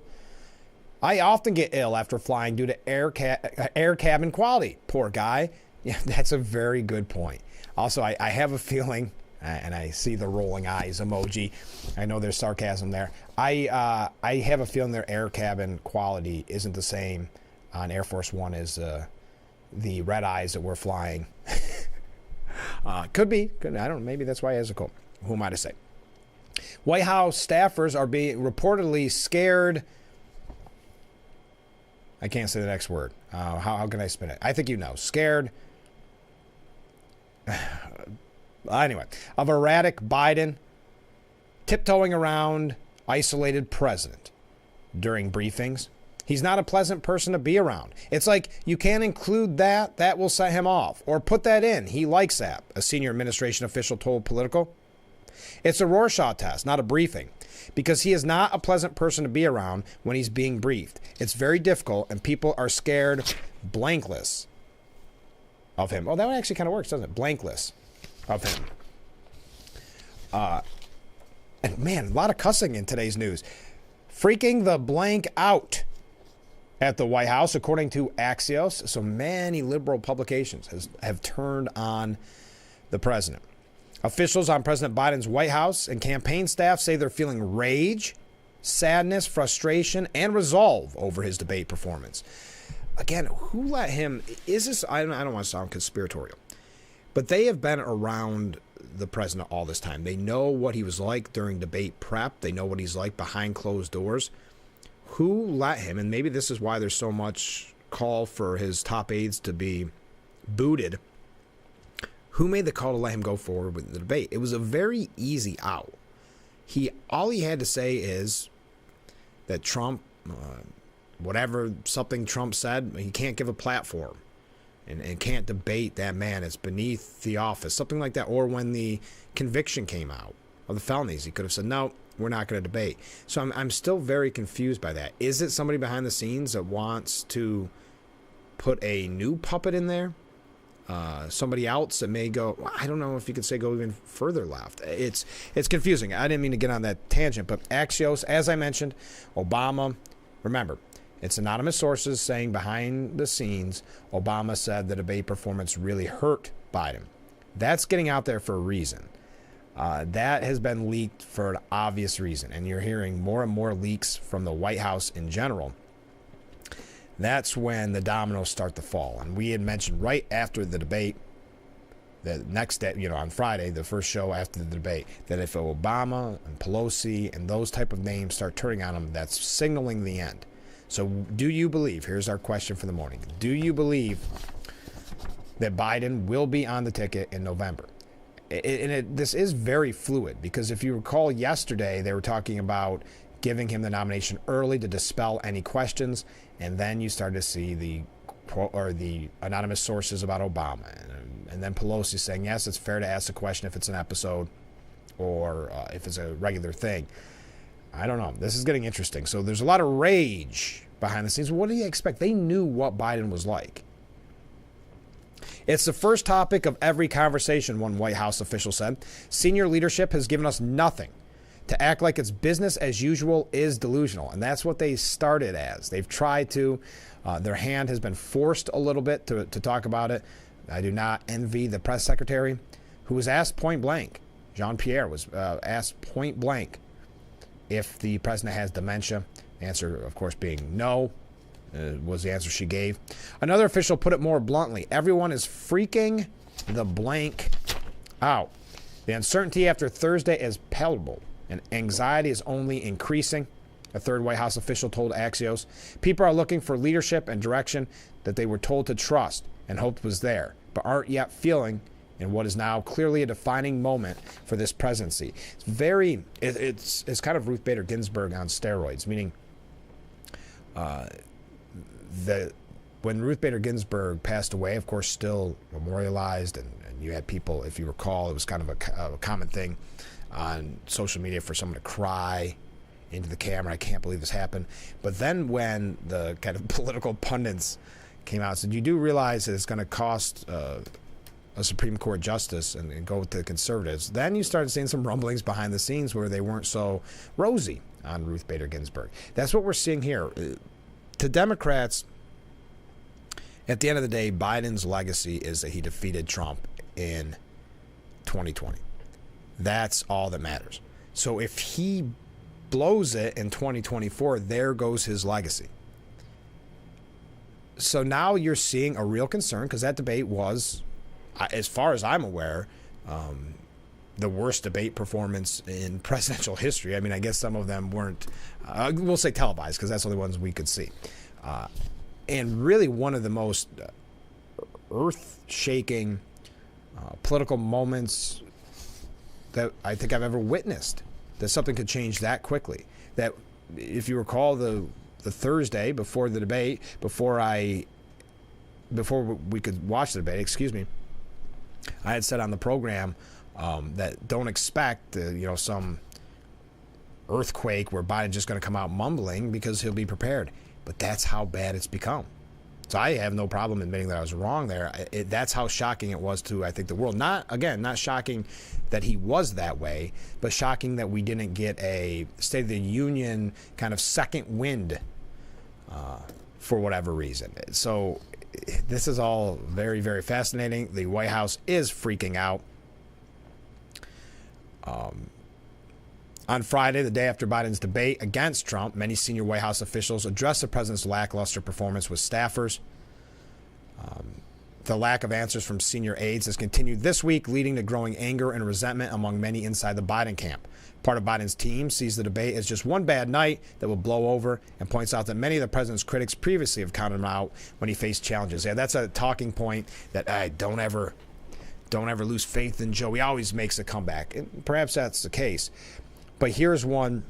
I often get ill after flying due to air cabin quality. Poor guy. Yeah, that's a very good point. Also, I have a feeling, and I see the rolling eyes emoji. I know there's sarcasm there. I have a feeling their air cabin quality isn't the same on Air Force One as the red eyes that we're flying. Could be. I don't know. Maybe that's why he has a cold. Who am I to say? White House staffers are being reportedly scared. I can't say the next word. How can I spin it? I think you know. Scared. Anyway, of erratic Biden tiptoeing around isolated president during briefings. He's not a pleasant person to be around. It's like you can't include that. That will set him off. Or put that in. He likes that, a senior administration official told Politico. It's a Rorschach test, not a briefing, because he is not a pleasant person to be around when he's being briefed. It's very difficult, and people are scared blankless of him. Oh, that one actually kind of works, doesn't it? Blankless of him. And man, a lot of cussing in today's news. Freaking the blank out at the White House, according to Axios. So many liberal publications have turned on the president. Officials on President Biden's White House and campaign staff say they're feeling rage, sadness, frustration, and resolve over his debate performance. Again, who let him? Is this? I don't want to sound conspiratorial, but they have been around the president all this time. They know what he was like during debate prep. They know what he's like behind closed doors. Who let him? And maybe this is why there's so much call for his top aides to be booted. Who made the call to let him go forward with the debate? It was a very easy out. All he had to say is that Trump, something Trump said, he can't give a platform. And can't debate that man. It's beneath the office. Something like that. Or when the conviction came out of the felonies, he could have said, no, we're not going to debate. So I'm still very confused by that. Is it somebody behind the scenes that wants to put a new puppet in there? somebody else that may go, well, I don't know if you could say go even further left. It's confusing. I didn't mean to get on that tangent, but Axios, as I mentioned, Obama, remember, it's anonymous sources saying behind the scenes, Obama said the debate performance really hurt Biden. That's getting out there for a reason. That has been leaked for an obvious reason, and you're hearing more and more leaks from the White House in general. That's when the dominoes start to fall. And we had mentioned right after the debate, the next day, on Friday, the first show after the debate, that if Obama and Pelosi and those type of names start turning on him, that's signaling the end. So do you believe, here's our question for the morning, do you believe that Biden will be on the ticket in November? This is very fluid, because if you recall yesterday, they were talking about giving him the nomination early to dispel any questions, and then you started to see the anonymous sources about Obama, and then Pelosi saying, yes, it's fair to ask the question if it's an episode or if it's a regular thing. I don't know. This is getting interesting. So there's a lot of rage behind the scenes. What do you expect? They knew what Biden was like. It's the first topic of every conversation, one White House official said. Senior leadership has given us nothing. To act like it's business as usual is delusional. And that's what they started as. They've tried to. Their hand has been forced a little bit to talk about it. I do not envy the press secretary, who was asked point blank. Jean-Pierre was asked point blank if the president has dementia. The answer, of course, being no. Was the answer she gave. Another official put it more bluntly. Everyone is freaking the blank out. The uncertainty after Thursday is palpable, and anxiety is only increasing, a third White House official told Axios. People are looking for leadership and direction that they were told to trust and hoped was there, but aren't yet feeling in what is now clearly a defining moment for this presidency. It's kind of Ruth Bader Ginsburg on steroids, meaning when Ruth Bader Ginsburg passed away, of course, still memorialized, and you had people, if you recall, it was kind of a common thing on social media for someone to cry into the camera. I can't believe this happened. But then when the kind of political pundits came out and said, you do realize that it's going to cost a Supreme Court justice and go with the conservatives, then you started seeing some rumblings behind the scenes where they weren't so rosy on Ruth Bader Ginsburg. That's what we're seeing here. To Democrats, at the end of the day, Biden's legacy is that he defeated Trump in 2020. That's all that matters. So if he blows it in 2024, there goes his legacy. So now you're seeing a real concern, because that debate was, as far as I'm aware, the worst debate performance in presidential history. I mean, I guess some of them weren't, we'll say televised, because that's the only ones we could see. And really one of the most earth-shaking political moments that I think I've ever witnessed, that something could change that quickly. That, if you recall, the Thursday before the debate, before we could watch the debate, I had said on the program that don't expect some earthquake where Biden's just going to come out mumbling, because he'll be prepared. But that's how bad it's become. So I have no problem admitting that I was wrong there. That's how shocking it was to, I think, the world. Not shocking that he was that way, but shocking that we didn't get a State of the Union kind of second wind for whatever reason. So this is all very, very fascinating. The White House is freaking out. On Friday, the day after Biden's debate against Trump, many senior White House officials addressed the president's lackluster performance with staffers. The lack of answers from senior aides has continued this week, leading to growing anger and resentment among many inside the Biden camp. Part of Biden's team sees the debate as just one bad night that will blow over, and points out that many of the president's critics previously have counted him out when he faced challenges. Yeah, that's a talking point that I don't ever lose faith in Joe. He always makes a comeback. And perhaps that's the case. But here's one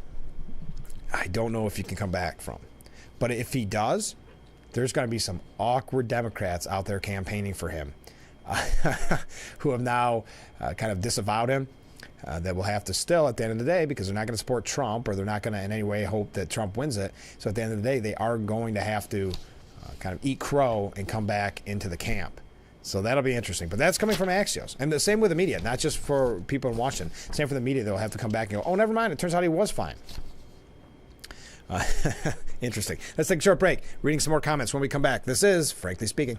I don't know if he can come back from. But if he does, there's going to be some awkward Democrats out there campaigning for him who have now kind of disavowed him, that will have to still, at the end of the day, because they're not going to support Trump, or they're not going to in any way hope that Trump wins it. So at the end of the day, they are going to have to kind of eat crow and come back into the camp. So that'll be interesting. But that's coming from Axios. And the same with the media, not just for people in Washington. Same for the media. They'll have to come back and go, oh, never mind. It turns out he was fine. Interesting. Let's take a short break. Reading some more comments when we come back. This is Frankly Speaking.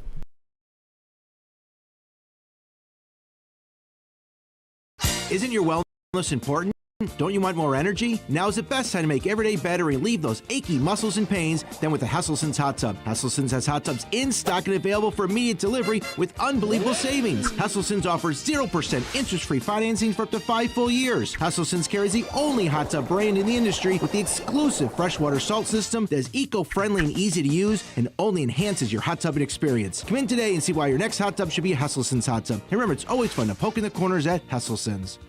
Isn't your wellness important? Don't you want more energy? Now's the best time to make every day better and relieve those achy muscles and pains than with the Hesselson's Hot Tub. Hesselson's has hot tubs in stock and available for immediate delivery with unbelievable savings. Hesselson's offers 0% interest-free financing for up to 5 full years. Hesselson's carries the only hot tub brand in the industry with the exclusive freshwater salt system that is eco-friendly and easy to use and only enhances your hot tubbing experience. Come in today and see why your next hot tub should be a Hesselson's hot tub. And remember, it's always fun to poke in the corners at Hesselson's.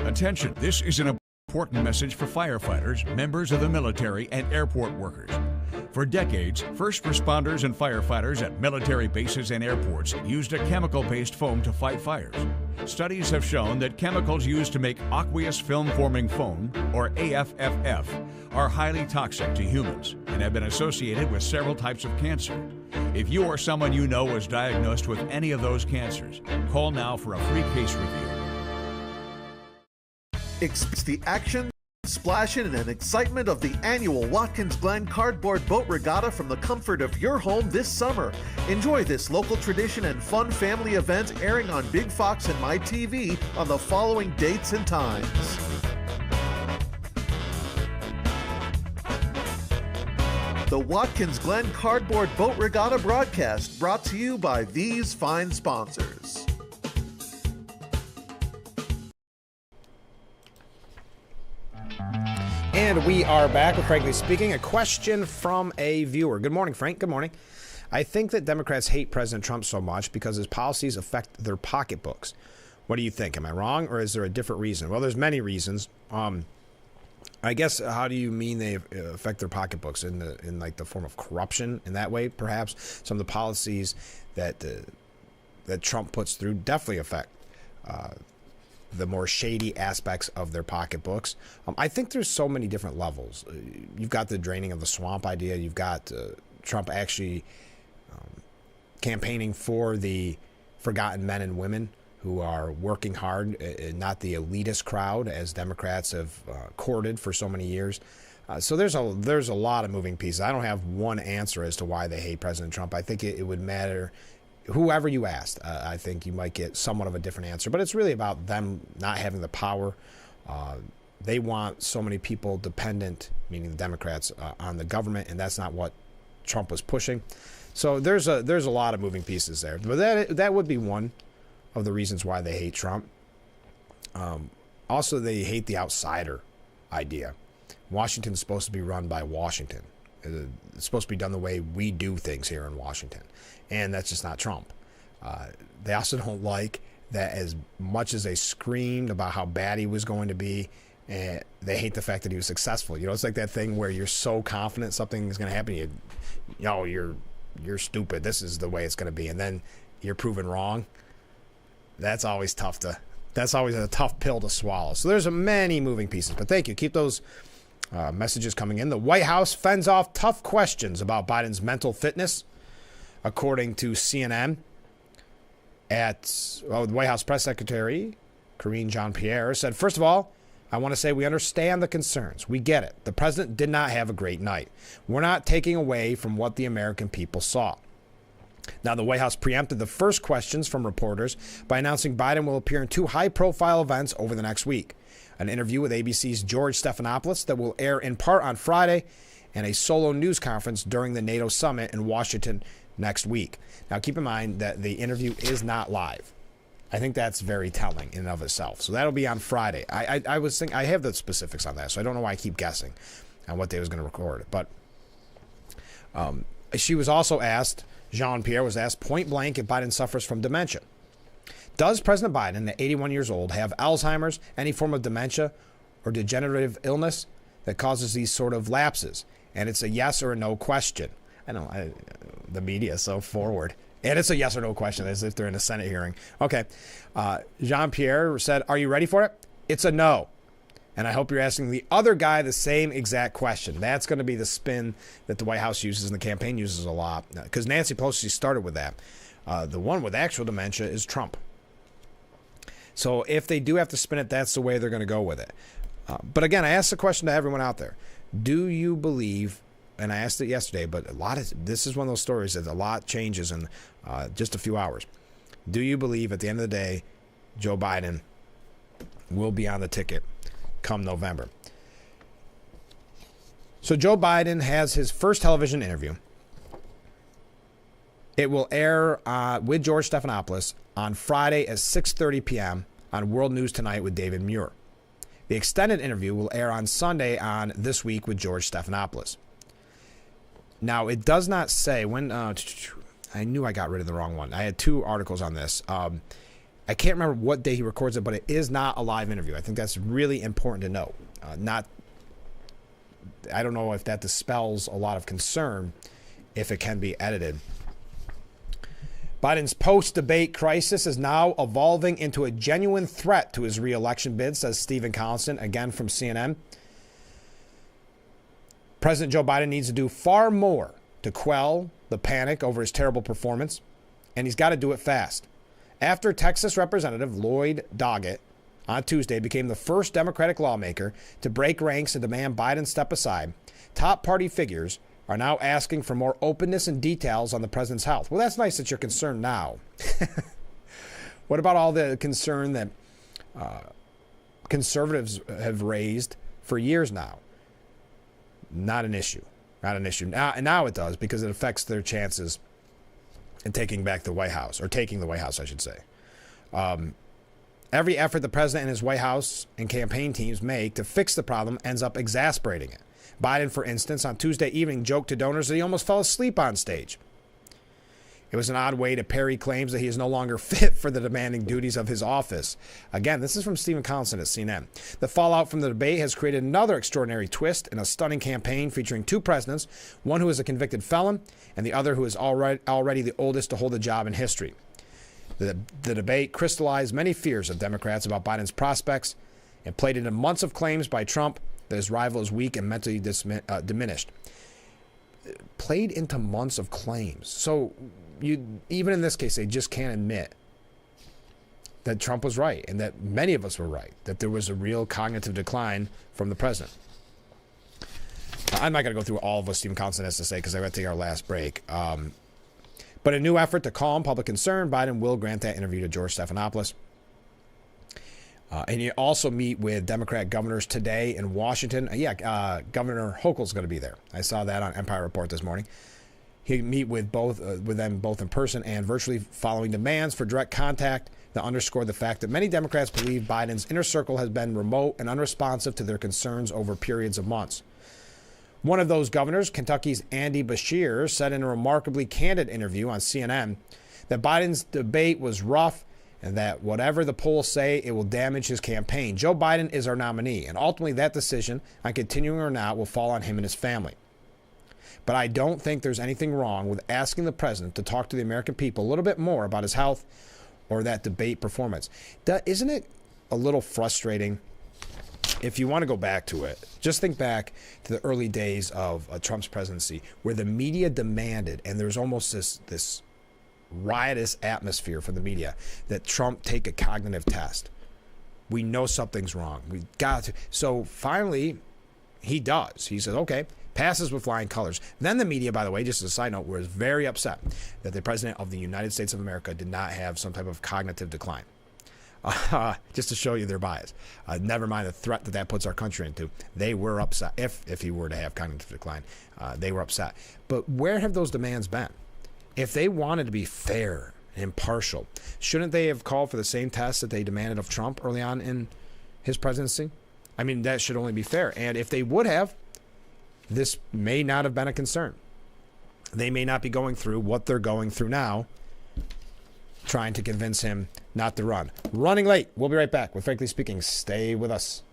Attention, this is an important message for firefighters, members of the military, and airport workers. For decades, first responders and firefighters at military bases and airports used a chemical-based foam to fight fires. Studies have shown that chemicals used to make aqueous film-forming foam, or AFFF, are highly toxic to humans and have been associated with several types of cancer. If you or someone you know was diagnosed with any of those cancers, call now for a free case review. Experience the action, splashing, and excitement of the annual Watkins Glen Cardboard Boat Regatta from the comfort of your home this summer. Enjoy this local tradition and fun family event airing on Big Fox and MyTV on the following dates and times. The Watkins Glen Cardboard Boat Regatta broadcast brought to you by these fine sponsors. And we are back with Frankly Speaking. A question from a viewer. Good morning, Frank. Good morning. I think that Democrats hate President Trump so much because his policies affect their pocketbooks. What do you think? Am I wrong, or is there a different reason? Well, there's many reasons. I guess, how do you mean they affect their pocketbooks? In like the form of corruption in that way, perhaps? Some of the policies that Trump puts through definitely affect the more shady aspects of their pocketbooks. I think there's so many different levels. You've got the draining of the swamp idea. You've got Trump actually campaigning for the forgotten men and women who are working hard, not the elitist crowd as Democrats have courted for so many years. So there's a lot of moving pieces. I don't have one answer as to why they hate President Trump. I think it would matter whoever you asked. I think you might get somewhat of a different answer, but it's really about them not having the power. They want so many people dependent, meaning the Democrats, on the government, and that's not what Trump was pushing. So there's a lot of moving pieces there, but that would be one of the reasons why they hate Trump. Also, they hate the outsider idea. Washington's supposed to be run by Washington. It's supposed to be done the way we do things here in Washington. And that's just not Trump. They also don't like that as much as they screamed about how bad he was going to be, they hate the fact that he was successful. You know, it's like that thing where you're so confident something is going to happen. You're stupid. This is the way it's going to be. And then you're proven wrong. That's always that's always a tough pill to swallow. So there's many moving pieces. But thank you. Keep those messages coming in. The White House fends off tough questions about Biden's mental fitness, according to CNN. The White House press secretary, Karine Jean-Pierre, said, first of all, I want to say we understand the concerns. We get it. The president did not have a great night. We're not taking away from what the American people saw. Now, the White House preempted the first questions from reporters by announcing Biden will appear in 2 high-profile events over the next week. An interview with ABC's George Stephanopoulos that will air in part on Friday, and a solo news conference during the NATO summit in Washington next week. Now, keep in mind that the interview is not live. I think that's very telling in and of itself. So that'll be on Friday. I was thinking, I have the specifics on that, so I don't know why I keep guessing on what they was going to record. But she was also asked, Jean-Pierre was asked point blank if Biden suffers from dementia. Does President Biden, at 81 years old, have Alzheimer's, any form of dementia, or degenerative illness that causes these sort of lapses? And it's a yes or a no question. I know the media is so forward. And it's a yes or no question, as if they're in a Senate hearing. Okay. Jean-Pierre said, are you ready for it? It's a no. And I hope you're asking the other guy the same exact question. That's going to be the spin that the White House uses and the campaign uses a lot. Because Nancy Pelosi started with that. The one with actual dementia is Trump. So if they do have to spin it, that's the way they're going to go with it. But again, I asked the question to everyone out there. Do you believe, and I asked it yesterday, but this is one of those stories that a lot changes in just a few hours. Do you believe at the end of the day, Joe Biden will be on the ticket come November? So Joe Biden has his first television interview. It will air with George Stephanopoulos on Friday at 6:30 p.m. on World News Tonight with David Muir. The extended interview will air on Sunday on This Week with George Stephanopoulos. Now, it does not say when... I knew I got rid of the wrong one. I had two articles on this. I can't remember what day he records it, but it is not a live interview. I think that's really important to know. I don't know if that dispels a lot of concern if it can be edited. Biden's post-debate crisis is now evolving into a genuine threat to his re-election bid, says Stephen Collinson, again from CNN. President Joe Biden needs to do far more to quell the panic over his terrible performance, and he's got to do it fast. After Texas Representative Lloyd Doggett on Tuesday became the first Democratic lawmaker to break ranks and demand Biden step aside, top party figures are now asking for more openness and details on the president's health. Well, that's nice that you're concerned now. What about all the concern that conservatives have raised for years now? Not an issue. Not an issue. Now it does, because it affects their chances in taking back the White House, or taking the White House, I should say. Every effort the president and his White House and campaign teams make to fix the problem ends up exasperating it. Biden, for instance, on Tuesday evening joked to donors that he almost fell asleep on stage. It was an odd way to parry claims that he is no longer fit for the demanding duties of his office. Again, this is from Stephen Collinson at CNN. The fallout from the debate has created another extraordinary twist in a stunning campaign featuring two presidents, one who is a convicted felon and the other who is already the oldest to hold the job in history. The debate crystallized many fears of Democrats about Biden's prospects and played into months of claims by Trump that his rival is weak and mentally diminished. Played into months of claims. So even in this case, they just can't admit that Trump was right and that many of us were right, that there was a real cognitive decline from the president. I'm not going to go through all of what Stephen Collinson has to say because I've got to take our last break. But a new effort to calm public concern, Biden will grant that interview to George Stephanopoulos. And you also meet with Democrat governors today in Washington. Governor Hochul's going to be there. I saw that on Empire Report this morning. He'll meet with them both in person and virtually, following demands for direct contact that underscore the fact that many Democrats believe Biden's inner circle has been remote and unresponsive to their concerns over periods of months. One of those governors, Kentucky's Andy Beshear, said in a remarkably candid interview on CNN that Biden's debate was rough and that whatever the polls say, it will damage his campaign. Joe Biden is our nominee, and ultimately that decision on continuing or not will fall on him and his family. But I don't think there's anything wrong with asking the president to talk to the American people a little bit more about his health or that debate performance. Isn't it a little frustrating? If you want to go back to it, just think back to the early days of Trump's presidency, where the media demanded, and there's almost this riotous atmosphere from the media, that Trump take a cognitive test. We know something's wrong. We got to. So finally, he does. He says, okay, passes with flying colors. Then the media, by the way, just as a side note, was very upset that the president of the United States of America did not have some type of cognitive decline. Just to show you their bias. Never mind the threat that puts our country into. They were upset. If he were to have cognitive decline, they were upset. But where have those demands been? If they wanted to be fair and impartial, shouldn't they have called for the same test that they demanded of Trump early on in his presidency? I mean, that should only be fair. And if they would have, this may not have been a concern. They may not be going through what they're going through now, trying to convince him not to run. Running late. We'll be right back with Frankly Speaking. Stay with us.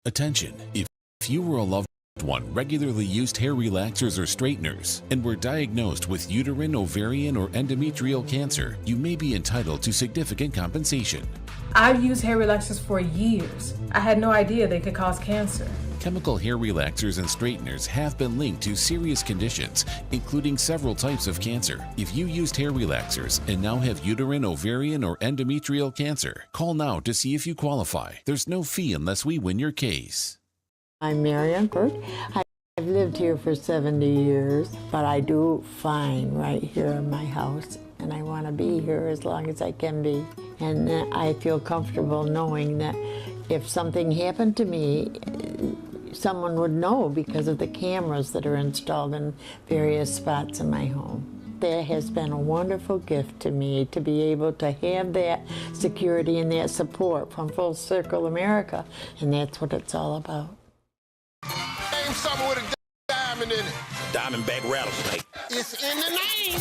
Attention. If you were a loved one regularly used hair relaxers or straighteners and were diagnosed with uterine, ovarian, or endometrial cancer, you may be entitled to significant compensation. I've used hair relaxers for years. I had no idea they could cause cancer. Chemical hair relaxers and straighteners have been linked to serious conditions, including several types of cancer. If you used hair relaxers and now have uterine, ovarian, or endometrial cancer, call now to see if you qualify. There's no fee unless we win your case. I'm Marian Burt. I've lived here for 70 years, but I do fine right here in my house, and I want to be here as long as I can be. And I feel comfortable knowing that if something happened to me, someone would know because of the cameras that are installed in various spots in my home. That has been a wonderful gift to me, to be able to have that security and that support from Full Circle America, and that's what it's all about. Name something with a diamond in it. Diamondback rattlesnake. It's in the name.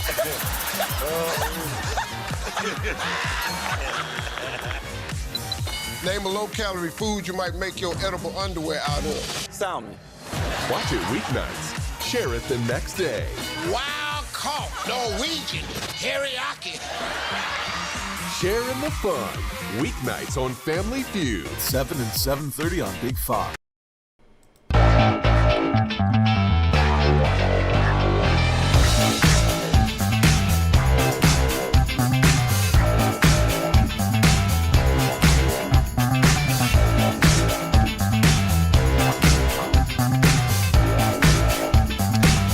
Name a low-calorie food you might make your edible underwear out of. Salmon. Watch it weeknights. Share it the next day. Wild caught Norwegian teriyaki. Sharing the fun. Weeknights on Family Feud. 7 and 7:30 on Big Fox.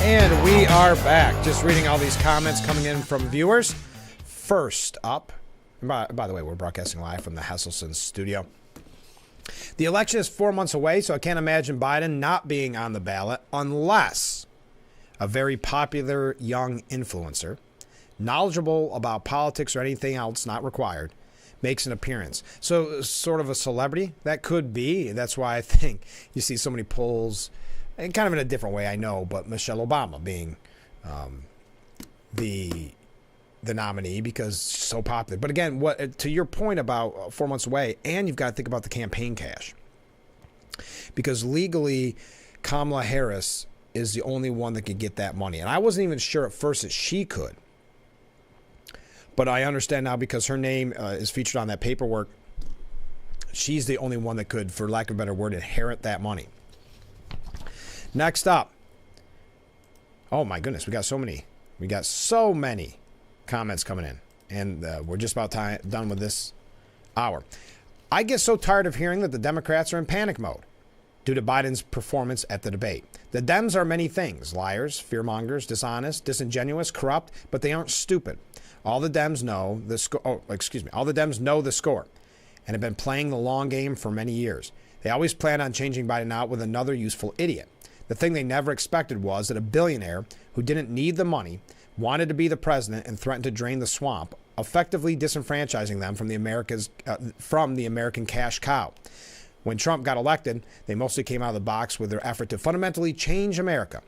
And we are back. Just reading all these comments coming in from viewers. First up, by the way, we're broadcasting live from the Hesselson studio. The election is 4 months away, so I can't imagine Biden not being on the ballot unless a very popular young influencer, knowledgeable about politics or anything else not required, makes an appearance. So sort of a celebrity, that could be. That's why I think you see so many polls, and kind of in a different way, I know, but Michelle Obama being the nominee because she's so popular. But again, what to your point about 4 months away, and you've got to think about the campaign cash. Because legally, Kamala Harris is the only one that could get that money. And I wasn't even sure at first that she could. But I understand now because her name is featured on that paperwork. She's the only one that could, for lack of a better word, inherit that money. Next up. Oh my goodness, we got so many comments coming in. And we're just about done with this hour. I get so tired of hearing that the Democrats are in panic mode due to Biden's performance at the debate. The Dems are many things: liars, fearmongers, dishonest, disingenuous, corrupt, but they aren't stupid. All the Dems know the score and have been playing the long game for many years. They always plan on changing Biden out with another useful idiot. The thing they never expected was that a billionaire who didn't need the money wanted to be the president and threatened to drain the swamp, effectively disenfranchising them from the American cash cow. When Trump got elected, they mostly came out of the box with their effort to fundamentally change America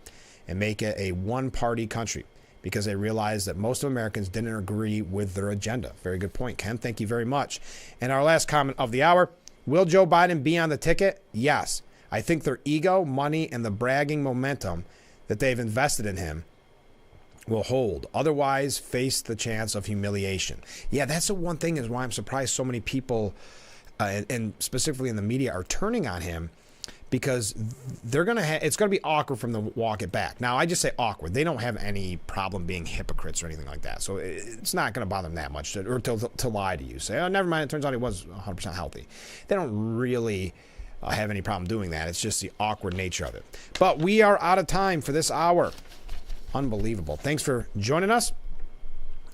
and make it a one-party country because they realized that most of Americans didn't agree with their agenda. Very good point, Ken. Thank you very much. And our last comment of the hour, will Joe Biden be on the ticket? Yes. I think their ego, money, and the bragging momentum that they've invested in him will hold. Otherwise, face the chance of humiliation. Yeah, that's the one thing is why I'm surprised so many people, and specifically in the media, are turning on him because they're going to it's going to be awkward from the walk it back. Now, I just say awkward. They don't have any problem being hypocrites or anything like that. So it's not going to bother them that much to lie to you. Say, oh, never mind, it turns out he was 100% healthy. They don't really have any problem doing that. It's just the awkward nature of it. But we are out of time for this hour. Unbelievable. Thanks for joining us.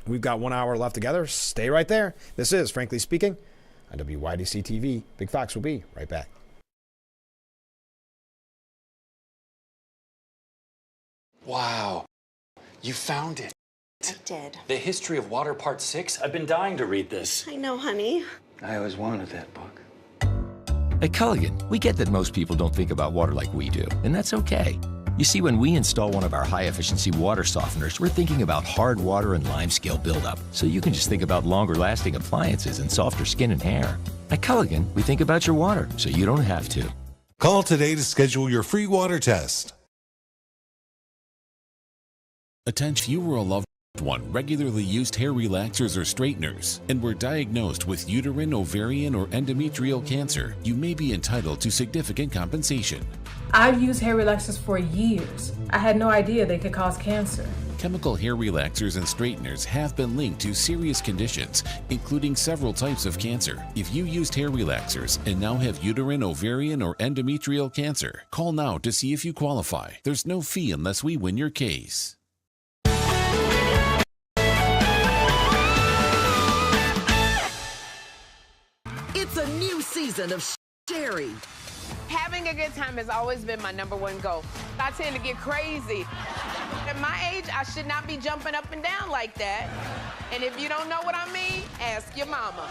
We've got 1 hour left together. Stay right there. This is Frankly Speaking on WYDC TV. Big Fox will be right back. Wow. You found it. I did. The History of Water Part 6. I've been dying to read this. I know, honey. I always wanted that book. At Culligan, we get that most people don't think about water like we do, and that's okay. You see, when we install one of our high-efficiency water softeners, we're thinking about hard water and limescale buildup, so you can just think about longer-lasting appliances and softer skin and hair. At Culligan, we think about your water, so you don't have to. Call today to schedule your free water test. Attention, if you were a loved one regularly used hair relaxers or straighteners and were diagnosed with uterine, ovarian, or endometrial cancer, you may be entitled to significant compensation. I've used hair relaxers for years. I had no idea they could cause cancer. Chemical hair relaxers and straighteners have been linked to serious conditions, including several types of cancer. If you used hair relaxers and now have uterine, ovarian, or endometrial cancer, call now to see if you qualify. There's no fee unless we win your case. It's a new season of Sherry. Having a good time has always been my number one goal. I tend to get crazy. At my age, I should not be jumping up and down like that. And if you don't know what I mean, ask your mama.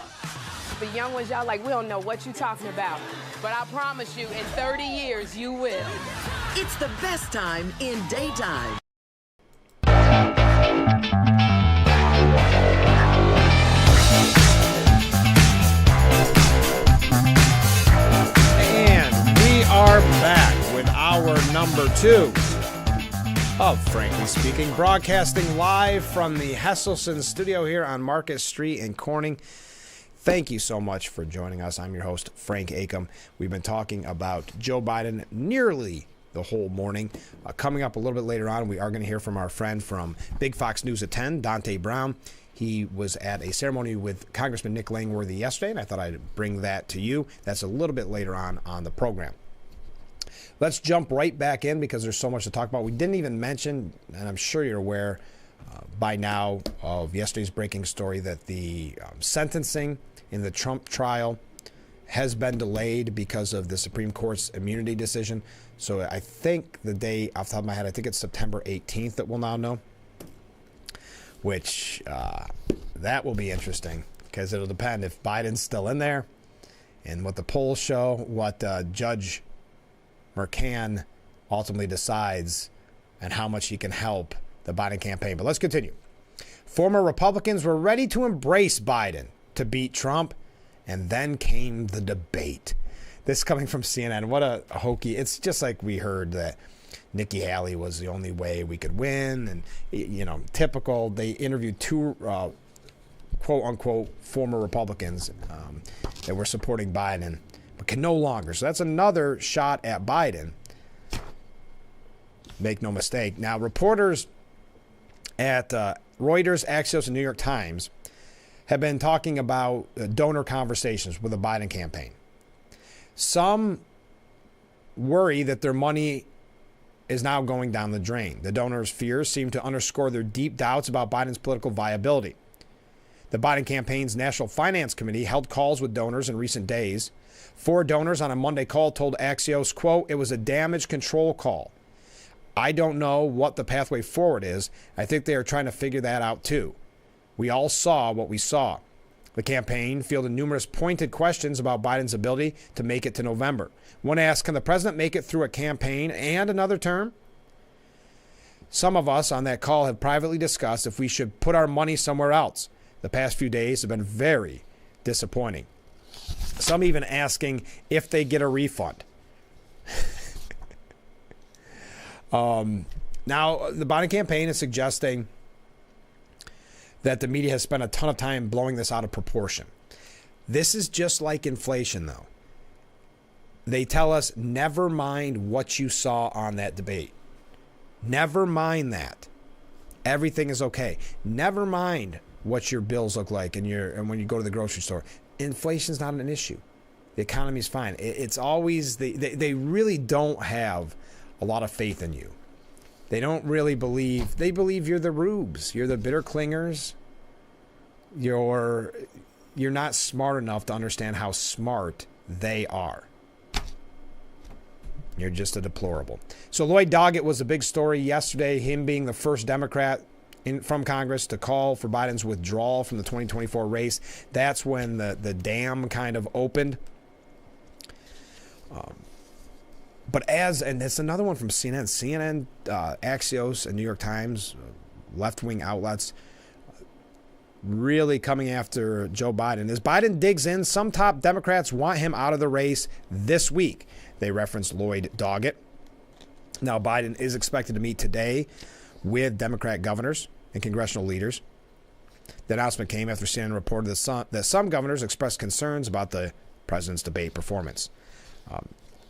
The young ones, y'all like, we don't know what you're talking about. But I promise you, in 30 years, you will. It's the best time in daytime. Are back with our number 2 of Frankly Speaking, broadcasting live from the Hesselson studio here on Market Street in Corning. Thank you so much for joining us. I'm your host, Frank Acom. We've been talking about Joe Biden nearly the whole morning. Coming up a little bit later on, we are going to hear from our friend from Big Fox News at 10, Dante Brown. He was at a ceremony with Congressman Nick Langworthy yesterday, and I thought I'd bring that to you. That's a little bit later on the program. Let's jump right back in because there's so much to talk about. We didn't even mention, and I'm sure you're aware by now of yesterday's breaking story, that the sentencing in the Trump trial has been delayed because of the Supreme Court's immunity decision. So I think the day, off the top of my head, I think it's September 18th that we'll now know, which that will be interesting because it'll depend if Biden's still in there and what the polls show, what Judge McCann ultimately decides, and how much he can help the Biden campaign. But let's continue. Former Republicans were ready to embrace Biden to beat Trump, and then came the debate. This coming from CNN. What a hokey. It's just like we heard that Nikki Haley was the only way we could win. And, you know, typical. They interviewed two quote-unquote former Republicans that were supporting Biden, but can no longer. So that's another shot at Biden. Make no mistake. Now, reporters at Reuters, Axios, and New York Times have been talking about donor conversations with the Biden campaign. Some worry that their money is now going down the drain. The donors' fears seem to underscore their deep doubts about Biden's political viability. The Biden campaign's National Finance Committee held calls with donors in recent days. 4 donors on a Monday call told Axios, quote, "It was a damage control call. I don't know what the pathway forward is. I think they are trying to figure that out too. We all saw what we saw." The campaign fielded numerous pointed questions about Biden's ability to make it to November. One asked, can the president make it through a campaign and another term? Some of us on that call have privately discussed if we should put our money somewhere else. The past few days have been very disappointing. Some even asking if they get a refund. Now, the Biden campaign is suggesting that the media has spent a ton of time blowing this out of proportion. This is just like inflation, though. They tell us, never mind what you saw on that debate. Never mind that. Everything is okay. Never mind what your bills look like and when you go to the grocery store. Inflation's not an issue. The economy's fine. It's always, they really don't have a lot of faith in you. They don't really believe, they believe you're the rubes. You're the bitter clingers. You're not smart enough to understand how smart they are. You're just a deplorable. So Lloyd Doggett was a big story yesterday, him being the first Democrat from Congress to call for Biden's withdrawal from the 2024 race. That's when the dam kind of opened. But and it's another one from CNN, Axios, and New York Times, left-wing outlets, really coming after Joe Biden. As Biden digs in, some top Democrats want him out of the race this week. They referenced Lloyd Doggett. Now, Biden is expected to meet today with Democrat governors and congressional leaders. The announcement came after CNN reported that some governors expressed concerns about the president's debate performance.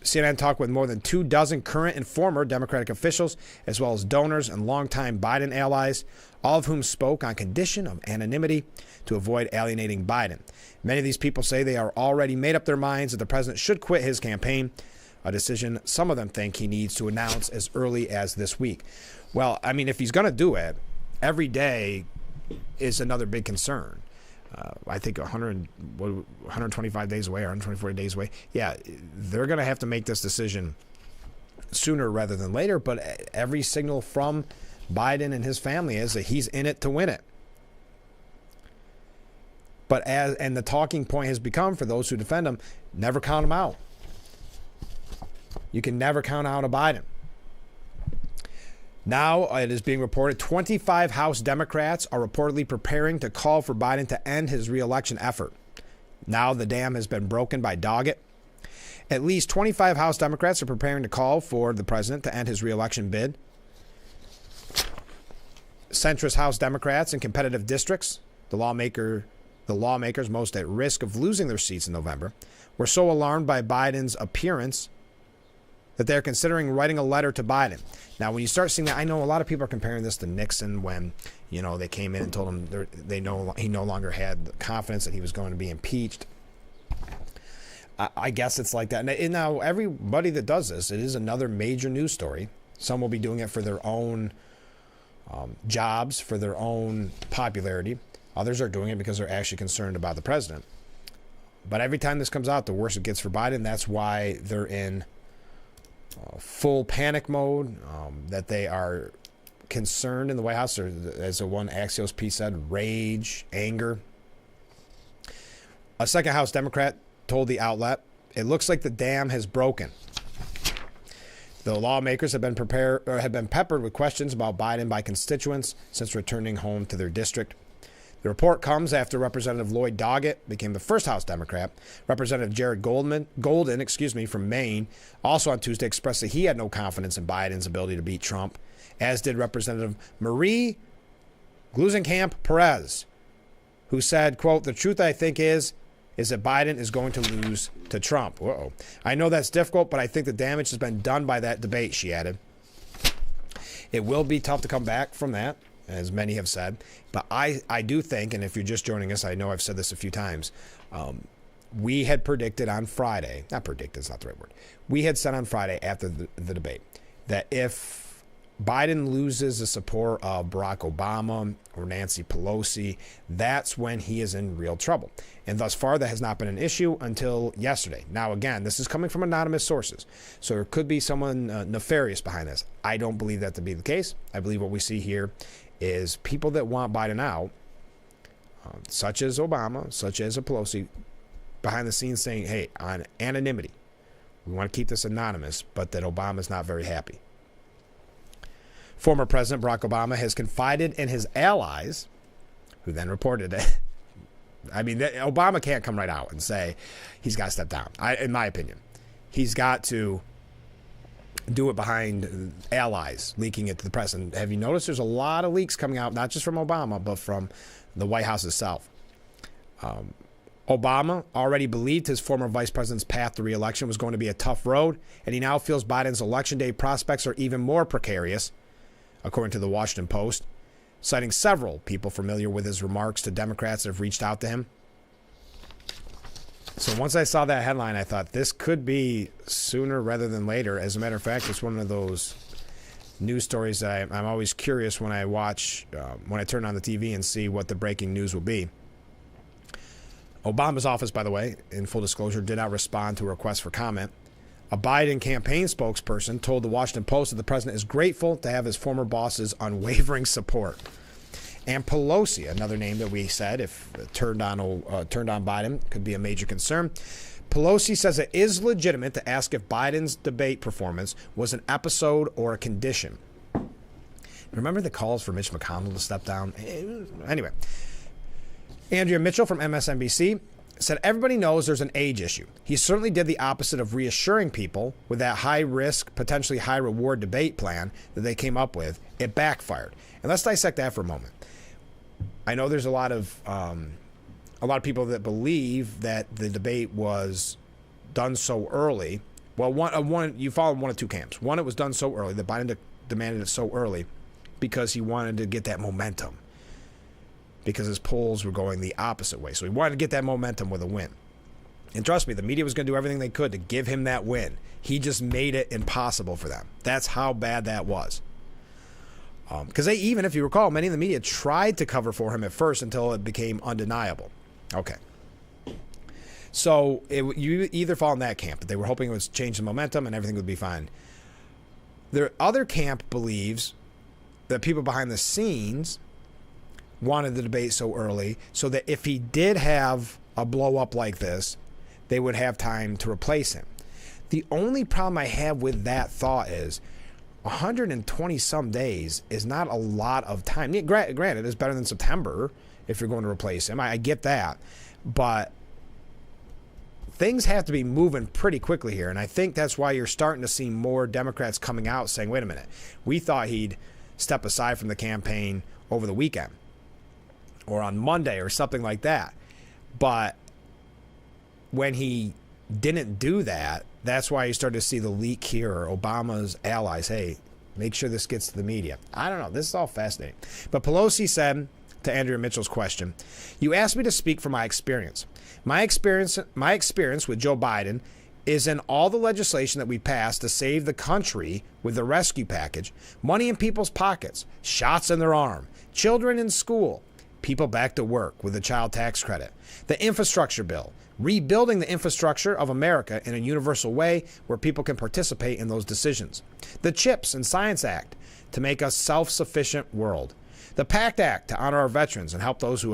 CNN talked with more than 24 current and former Democratic officials, as well as donors and longtime Biden allies, all of whom spoke on condition of anonymity to avoid alienating Biden. Many of these people say they are already made up their minds that the president should quit his campaign, a decision some of them think he needs to announce as early as this week. Well, I mean, if he's going to do it, every day is another big concern. I think 125 days away or 124 days away. Yeah, they're going to have to make this decision sooner rather than later. But every signal from Biden and his family is that he's in it to win it. But and the talking point has become, for those who defend him, never count him out. You can never count out a Biden. Now, it is being reported 25 House Democrats are reportedly preparing to call for Biden to end his re-election effort. Now the dam has been broken by Doggett. At least 25 House Democrats are preparing to call for the president to end his re-election bid. Centrist House Democrats in competitive districts, the lawmakers most at risk of losing their seats in November, were so alarmed by Biden's appearance that they're considering writing a letter to Biden. Now, when you start seeing that, I know a lot of people are comparing this to Nixon when, they came in and told him he no longer had the confidence that he was going to be impeached. I guess it's like that. And now everybody that does this, it is another major news story. Some will be doing it for their own jobs, for their own popularity. Others are doing it because they're actually concerned about the president. But every time this comes out, the worse it gets for Biden. That's why they're in full panic mode, that they are concerned in the White House, or as the one Axios piece said, rage, anger. A second House Democrat told the outlet, "It looks like the dam has broken." The lawmakers have been peppered with questions about Biden by constituents since returning home to their district. The report comes after Representative Lloyd Doggett became the first House Democrat. Representative Jared Golden, from Maine, also on Tuesday expressed that he had no confidence in Biden's ability to beat Trump, as did Representative Marie Gluesenkamp Perez, who said, quote, "The truth, I think, is that Biden is going to lose to Trump." Uh-oh. "I know that's difficult, but I think the damage has been done by that debate," she added. It will be tough to come back from that, as many have said. But I do think, and if you're just joining us, I know I've said this a few times, we had predicted on Friday, not predicted, it's not the right word. We had said on Friday after the debate that if Biden loses the support of Barack Obama or Nancy Pelosi, that's when he is in real trouble. And thus far, that has not been an issue until yesterday. Now, again, this is coming from anonymous sources, so there could be someone nefarious behind this. I don't believe that to be the case. I believe what we see here is people that want Biden out, such as Obama, such as a Pelosi, behind the scenes saying, hey, on anonymity, we want to keep this anonymous, but that Obama's not very happy. Former President Barack Obama has confided in his allies, who then reported it. I mean, Obama can't come right out and say he's got to step down, in my opinion. He's got to do it behind allies, leaking it to the press. And have you noticed there's a lot of leaks coming out, not just from Obama, but from the White House itself. Obama already believed his former vice president's path to re-election was going to be a tough road, and he now feels Biden's election day prospects are even more precarious, according to the Washington Post, citing several people familiar with his remarks to Democrats that have reached out to him. So once I saw that headline, I thought this could be sooner rather than later. As a matter of fact, it's one of those news stories that I'm always curious when I watch, when I turn on the TV and see what the breaking news will be. Obama's office, by the way, in full disclosure, did not respond to a request for comment. A Biden campaign spokesperson told the Washington Post that the president is grateful to have his former boss's unwavering support. And Pelosi, another name that we said, if turned on Biden, could be a major concern. Pelosi says it is legitimate to ask if Biden's debate performance was an episode or a condition. Remember the calls for Mitch McConnell to step down? Anyway, Andrea Mitchell from MSNBC said everybody knows there's an age issue. He certainly did the opposite of reassuring people with that high-risk, potentially high-reward debate plan that they came up with. It backfired. And let's dissect that for a moment. I know there's a lot of people that believe that the debate was done so early Well, one you followed one of two camps. One, it was done so early that Biden demanded it so early because he wanted to get that momentum, because his polls were going the opposite way. So he wanted to get that momentum with a win. And trust me, the media was going to do everything they could to give him that win. He just made it impossible for them. That's how bad that was. Because they, even if you recall, many in the media tried to cover for him at first until it became undeniable. Okay. So you either fall in that camp, but they were hoping it would change the momentum and everything would be fine. The other camp believes that people behind the scenes wanted the debate so early so that if he did have a blow up like this, they would have time to replace him. The only problem I have with that thought is 120 some days is not a lot of time. Yeah, granted, it's better than September if you're going to replace him. I get that. But things have to be moving pretty quickly here. And I think that's why you're starting to see more Democrats coming out saying, wait a minute, we thought he'd step aside from the campaign over the weekend or on Monday or something like that. But when he didn't do that, that's why you started to see the leak here, or Obama's allies, hey, make sure this gets to the media. I don't know. This is all fascinating. But Pelosi said to Andrea Mitchell's question, you asked me to speak from my experience. My experience with Joe Biden is in all the legislation that we passed to save the country with the rescue package, money in people's pockets, shots in their arm, children in school, people back to work with the child tax credit, the infrastructure bill, rebuilding the infrastructure of America in a universal way where people can participate in those decisions, the CHIPS and Science Act to make a self-sufficient world, the PACT Act to honor our veterans and help those who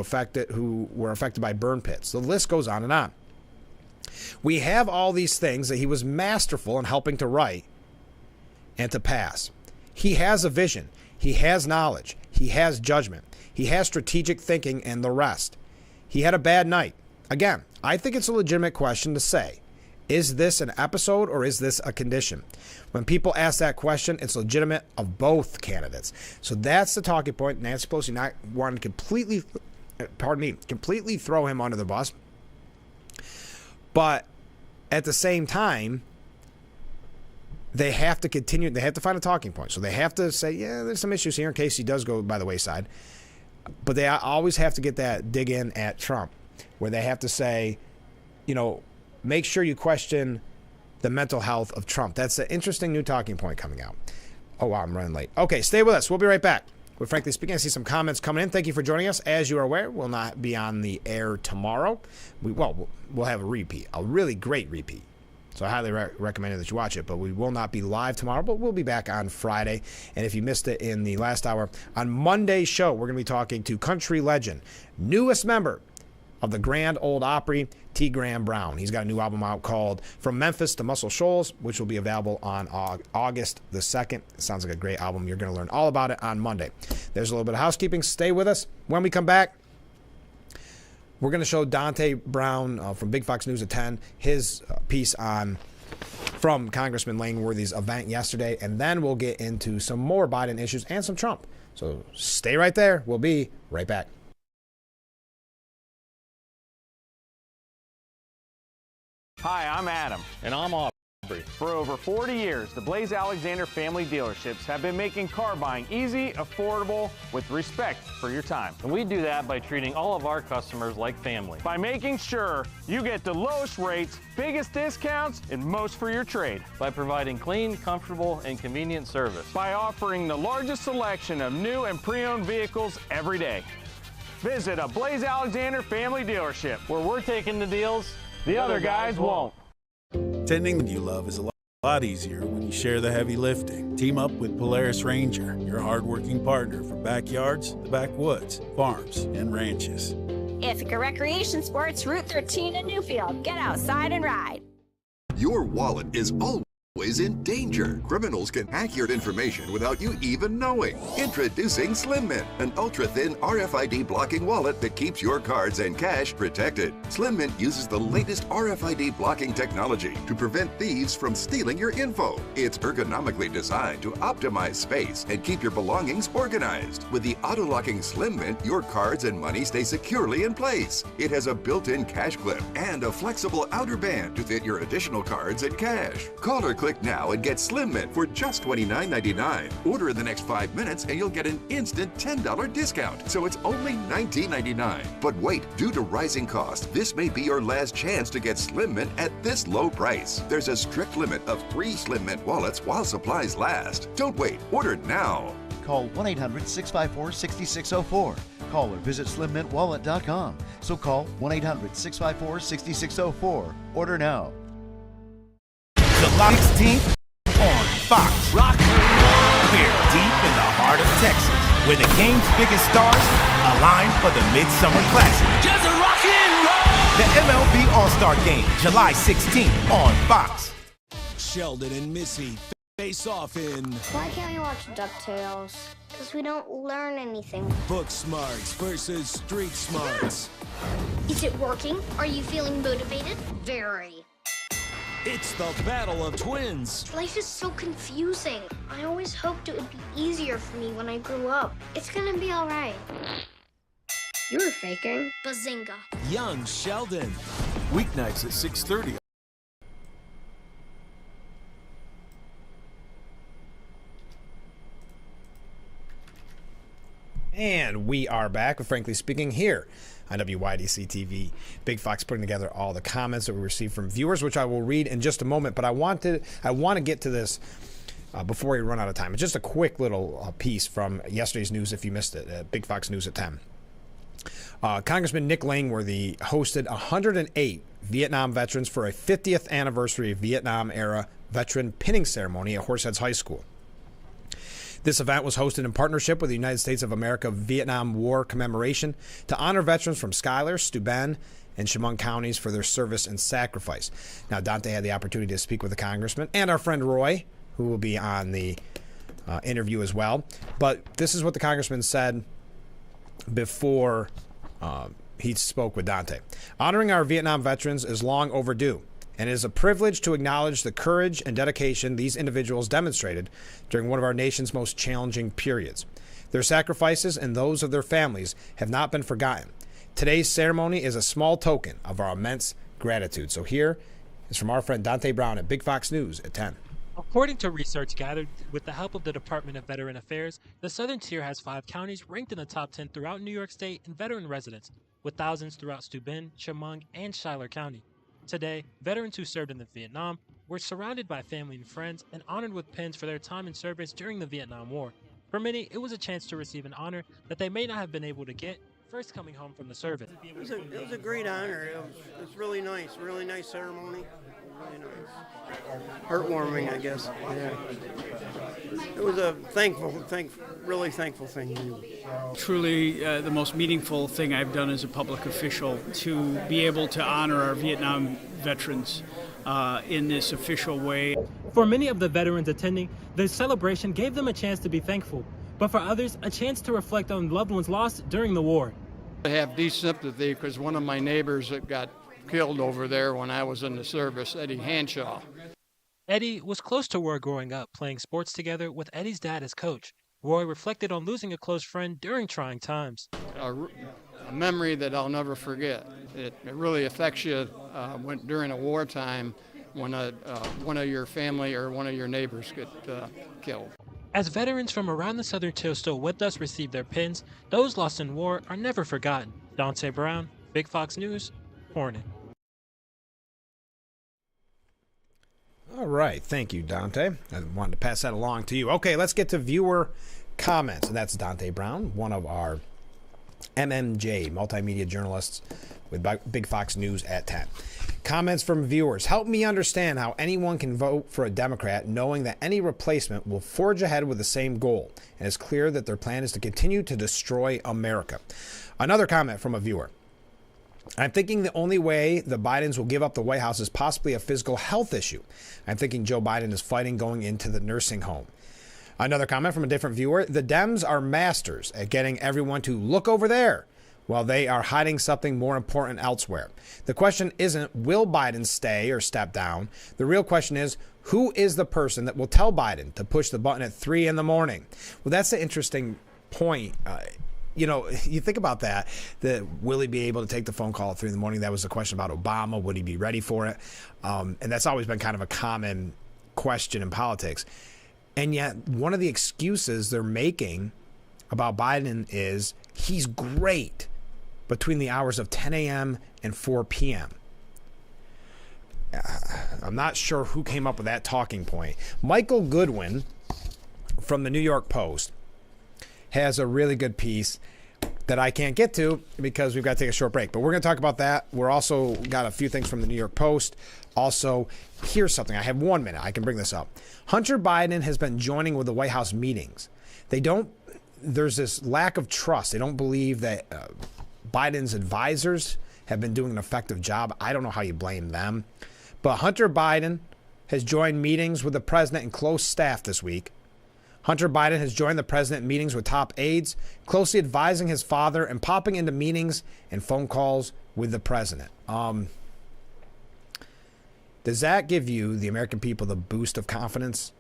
were affected by burn pits. The list goes on and on. We have all these things that he was masterful in helping to write and to pass. He has a vision. He has knowledge. He has judgment. He has strategic thinking and the rest. He had a bad night. Again, I think it's a legitimate question to say, is this an episode or is this a condition? When people ask that question, it's legitimate of both candidates. So that's the talking point. Nancy Pelosi not wanting to completely throw him under the bus. But at the same time, they have to continue. They have to find a talking point. So they have to say, yeah, there's some issues here in case he does go by the wayside. But they always have to get that dig in at Trump, where they have to say, make sure you question the mental health of Trump. That's an interesting new talking point coming out. Oh, wow, I'm running late. Okay, stay with us. We'll be right back. With Frankly Speaking, I see some comments coming in. Thank you for joining us. As you are aware, we'll not be on the air tomorrow. We'll have a repeat, a really great repeat. So I highly recommend that you watch it. But we will not be live tomorrow, but we'll be back on Friday. And if you missed it in the last hour, on Monday's show, we're going to be talking to country legend, newest member of the Grand Ole Opry, T. Graham Brown. He's got a new album out called From Memphis to Muscle Shoals, which will be available on August the 2nd. It sounds like a great album. You're going to learn all about it on Monday. There's a little bit of housekeeping. Stay with us. When we come back, we're going to show Dante Brown from Big Fox News at 10, his piece from Congressman Langworthy's event yesterday, and then we'll get into some more Biden issues and some Trump. So stay right there. We'll be right back. Hi, I'm Adam. And I'm Aubrey. For over 40 years, the Blaze Alexander family dealerships have been making car buying easy, affordable, with respect for your time. And we do that by treating all of our customers like family. By making sure you get the lowest rates, biggest discounts, and most for your trade. By providing clean, comfortable, and convenient service. By offering the largest selection of new and pre-owned vehicles every day. Visit a Blaze Alexander family dealership, where we're taking the deals the other guys won't. Tending what you love is a lot easier when you share the heavy lifting. Team up with Polaris Ranger, your hard-working partner for backyards, the backwoods, farms, and ranches. Ithaca Recreation Sports, Route 13 in Newfield. Get outside and ride. Your wallet is always is in danger. Criminals can hack your information without you even knowing. Introducing Slim Mint, an ultra-thin RFID blocking wallet that keeps your cards and cash protected. Slim Mint uses the latest RFID blocking technology to prevent thieves from stealing your info. It's ergonomically designed to optimize space and keep your belongings organized. With the auto-locking Slim Mint, your cards and money stay securely in place. It has a built-in cash clip and a flexible outer band to fit your additional cards and cash. Call or click now and get Slim Mint for just $29.99. Order in the next 5 minutes and you'll get an instant $10 discount. So it's only $19.99. But wait, due to rising costs, this may be your last chance to get Slim Mint at this low price. There's a strict limit of 3 Slim Mint wallets while supplies last. Don't wait, order now. Call 1-800-654-6604. Call or visit slimmintwallet.com. So call 1-800-654-6604. Order now. July 16th on Fox. Rock. We're deep in the heart of Texas, where the game's biggest stars align for the Midsummer Classic. Just a rock and roll. The MLB All-Star Game, July 16th on Fox. Sheldon and Missy face off in... Why can't we watch DuckTales? Because we don't learn anything. Book smarts versus street smarts. Is it working? Are you feeling motivated? Very. It's the battle of twins. Life is so confusing. I always hoped it would be easier for me when I grew up. It's gonna be all right. You were faking. Bazinga. Young Sheldon. Weeknights at 6:30. And we are back with Frankly Speaking here on WYDC TV. Big Fox putting together all the comments that we received from viewers, which I will read in just a moment. But I want to get to this before we run out of time. It's just a quick little piece from yesterday's news, if you missed it, Big Fox News at 10. Congressman Nick Langworthy hosted 108 Vietnam veterans for a 50th anniversary of Vietnam-era veteran pinning ceremony at Horseheads High School. This event was hosted in partnership with the United States of America Vietnam War Commemoration to honor veterans from Schuyler, Steuben, and Chemung counties for their service and sacrifice. Now, Dante had the opportunity to speak with the congressman and our friend Roy, who will be on the interview as well. But this is what the congressman said before he spoke with Dante. Honoring our Vietnam veterans is long overdue, and it is a privilege to acknowledge the courage and dedication these individuals demonstrated during one of our nation's most challenging periods. Their sacrifices and those of their families have not been forgotten. Today's ceremony is a small token of our immense gratitude. So here is from our friend Dante Brown at Big Fox News at 10. According to research gathered with the help of the Department of Veteran Affairs, the Southern Tier has 5 counties ranked in the top 10 throughout New York State in veteran residents, with thousands throughout Steuben, Chemung, and Schuyler County. Today, veterans who served in the Vietnam were surrounded by family and friends and honored with pins for their time in service during the Vietnam War. For many, it was a chance to receive an honor that they may not have been able to get first coming home from the service. It was a great honor. It was really nice ceremony. Really nice. Heartwarming, I guess. Yeah. It was a really thankful thing to do. Truly the most meaningful thing I've done as a public official, to be able to honor our Vietnam veterans in this official way. For many of the veterans attending, the celebration gave them a chance to be thankful, but for others, a chance to reflect on loved ones lost during the war. I have deep sympathy because one of my neighbors that got killed over there when I was in the service, Eddie Hanshaw. Eddie was close to Roy growing up, playing sports together with Eddie's dad as coach. Roy reflected on losing a close friend during trying times. A memory that I'll never forget. It really affects you during a wartime when one of your family or one of your neighbors get killed. As veterans from around the Southern Tier still with us receive their pins, those lost in war are never forgotten. Dante Brown, Big Fox News, Hornet. All right. Thank you, Dante. I wanted to pass that along to you. Okay, let's get to viewer comments. And that's Dante Brown, one of our MMJ multimedia journalists with Big Fox News at 10. Comments from viewers. Help me understand how anyone can vote for a Democrat knowing that any replacement will forge ahead with the same goal. And it's clear that their plan is to continue to destroy America. Another comment from a viewer. I'm thinking the only way the Bidens will give up the White House is possibly a physical health issue. I'm thinking Joe Biden is fighting going into the nursing home. Another comment from a different viewer. The Dems are masters at getting everyone to look over there while they are hiding something more important elsewhere. The question isn't, will Biden stay or step down? The real question is, who is the person that will tell Biden to push the button at 3 a.m? Well, that's the interesting point. You think about that will he be able to take the phone call at 3 a.m? That was the question about Obama. Would he be ready for it? And that's always been kind of a common question in politics. And yet one of the excuses they're making about Biden is he's great between the hours of 10 a.m. and 4 p.m. I'm not sure who came up with that talking point. Michael Goodwin from the New York Post has a really good piece that I can't get to because we've got to take a short break. But we're going to talk about that. We're also got a few things from the New York Post. Also, here's something. I have 1 minute. I can bring this up. Hunter Biden has been joining with the White House meetings. There's this lack of trust. They don't believe that Biden's advisors have been doing an effective job. I don't know how you blame them. But Hunter Biden has joined meetings with the president and close staff this week. Hunter Biden has joined the president in meetings with top aides, closely advising his father and popping into meetings and phone calls with the president. Does that give you, the American people, the boost of confidence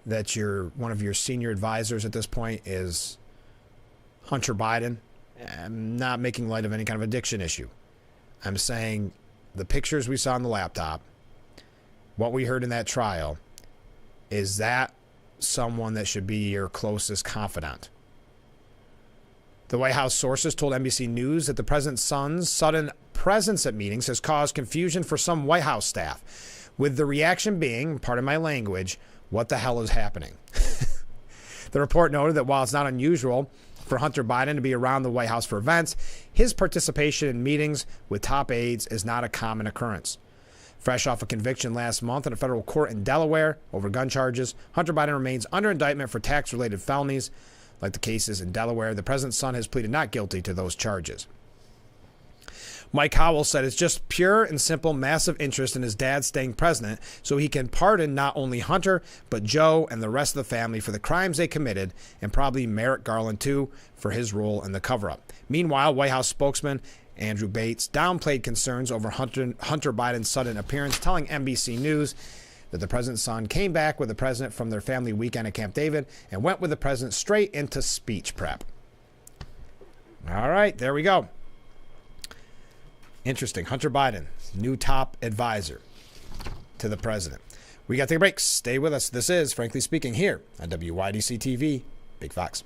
that one of your senior advisors at this point is Hunter Biden? I'm not making light of any kind of addiction issue. I'm saying the pictures we saw on the laptop, what we heard in that trial, is that someone that should be your closest confidant? The White House sources told NBC News that the president's son's sudden presence at meetings has caused confusion for some White House staff, with the reaction being, pardon my language, what the hell is happening? The report noted that while it's not unusual for Hunter Biden to be around the White House for events, his participation in meetings with top aides is not a common occurrence. Fresh off a conviction last month in a federal court in Delaware over gun charges, Hunter Biden remains under indictment for tax-related felonies. Like the cases in Delaware, the president's son has pleaded not guilty to those charges. Mike Howell said it's just pure and simple massive interest in his dad staying president so he can pardon not only Hunter, but Joe and the rest of the family for the crimes they committed, and probably Merrick Garland too for his role in the cover-up. Meanwhile, White House spokesman Andrew Bates downplayed concerns over Hunter Biden's sudden appearance, telling NBC News that the president's son came back with the president from their family weekend at Camp David and went with the president straight into speech prep. All right, there we go. Interesting. Hunter Biden, new top advisor to the president. We got to take a break. Stay with us. This is Frankly Speaking here on WYDC TV, Big Fox.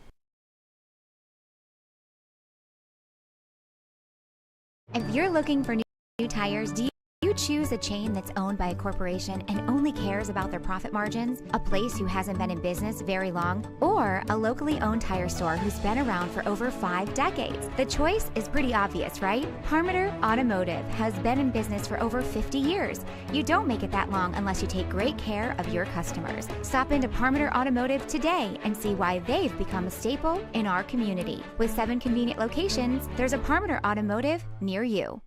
If you're looking for new tires, do you choose a chain that's owned by a corporation and only cares about their profit margins? A place who hasn't been in business very long? Or a locally owned tire store who's been around for over 5 decades? The choice is pretty obvious, right? Parmeter Automotive has been in business for over 50 years. You don't make it that long unless you take great care of your customers. Stop into Parmeter Automotive today and see why they've become a staple in our community. With 7 convenient locations, there's a Parmeter Automotive near you.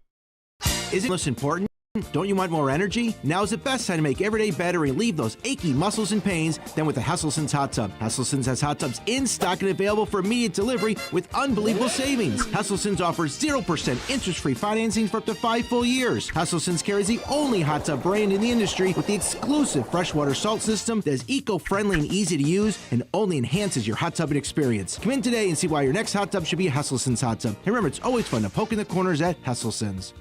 Is it most important? Don't you want more energy? Now's the best time to make every day better and relieve those achy muscles and pains than with the Hesselson's Hot Tub. Hesselson's has hot tubs in stock and available for immediate delivery with unbelievable savings. Hesselson's offers 0% interest-free financing for up to 5 full years. Hesselson's carries the only hot tub brand in the industry with the exclusive freshwater salt system that is eco-friendly and easy to use and only enhances your hot tubbing experience. Come in today and see why your next hot tub should be a Hesselson's hot tub. And remember, it's always fun to poke in the corners at Hesselson's.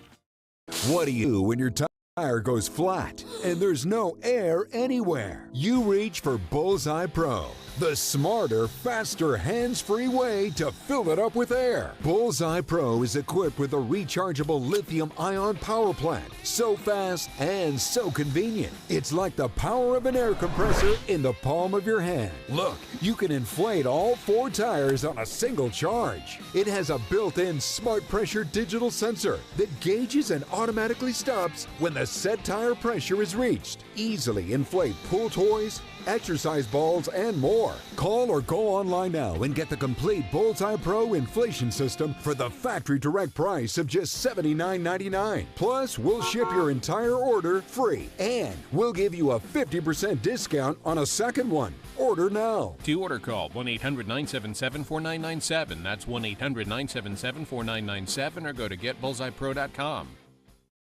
What do you do when your tire goes flat and there's no air anywhere? You reach for Bullseye Pro, the smarter, faster, hands-free way to fill it up with air. Bullseye Pro is equipped with a rechargeable lithium-ion power plant. So fast and so convenient. It's like the power of an air compressor in the palm of your hand. Look, you can inflate all 4 tires on a single charge. It has a built-in smart pressure digital sensor that gauges and automatically stops when the set tire pressure is reached. Easily inflate pool toys, exercise balls, and more. Call or go online now and get the complete Bullseye Pro inflation system for the factory direct price of just $79.99. Plus, we'll ship your entire order free, and we'll give you a 50% discount on a second one. Order now. To order, call 1-800-977-4997. That's 1-800-977-4997, or go to getbullseyepro.com.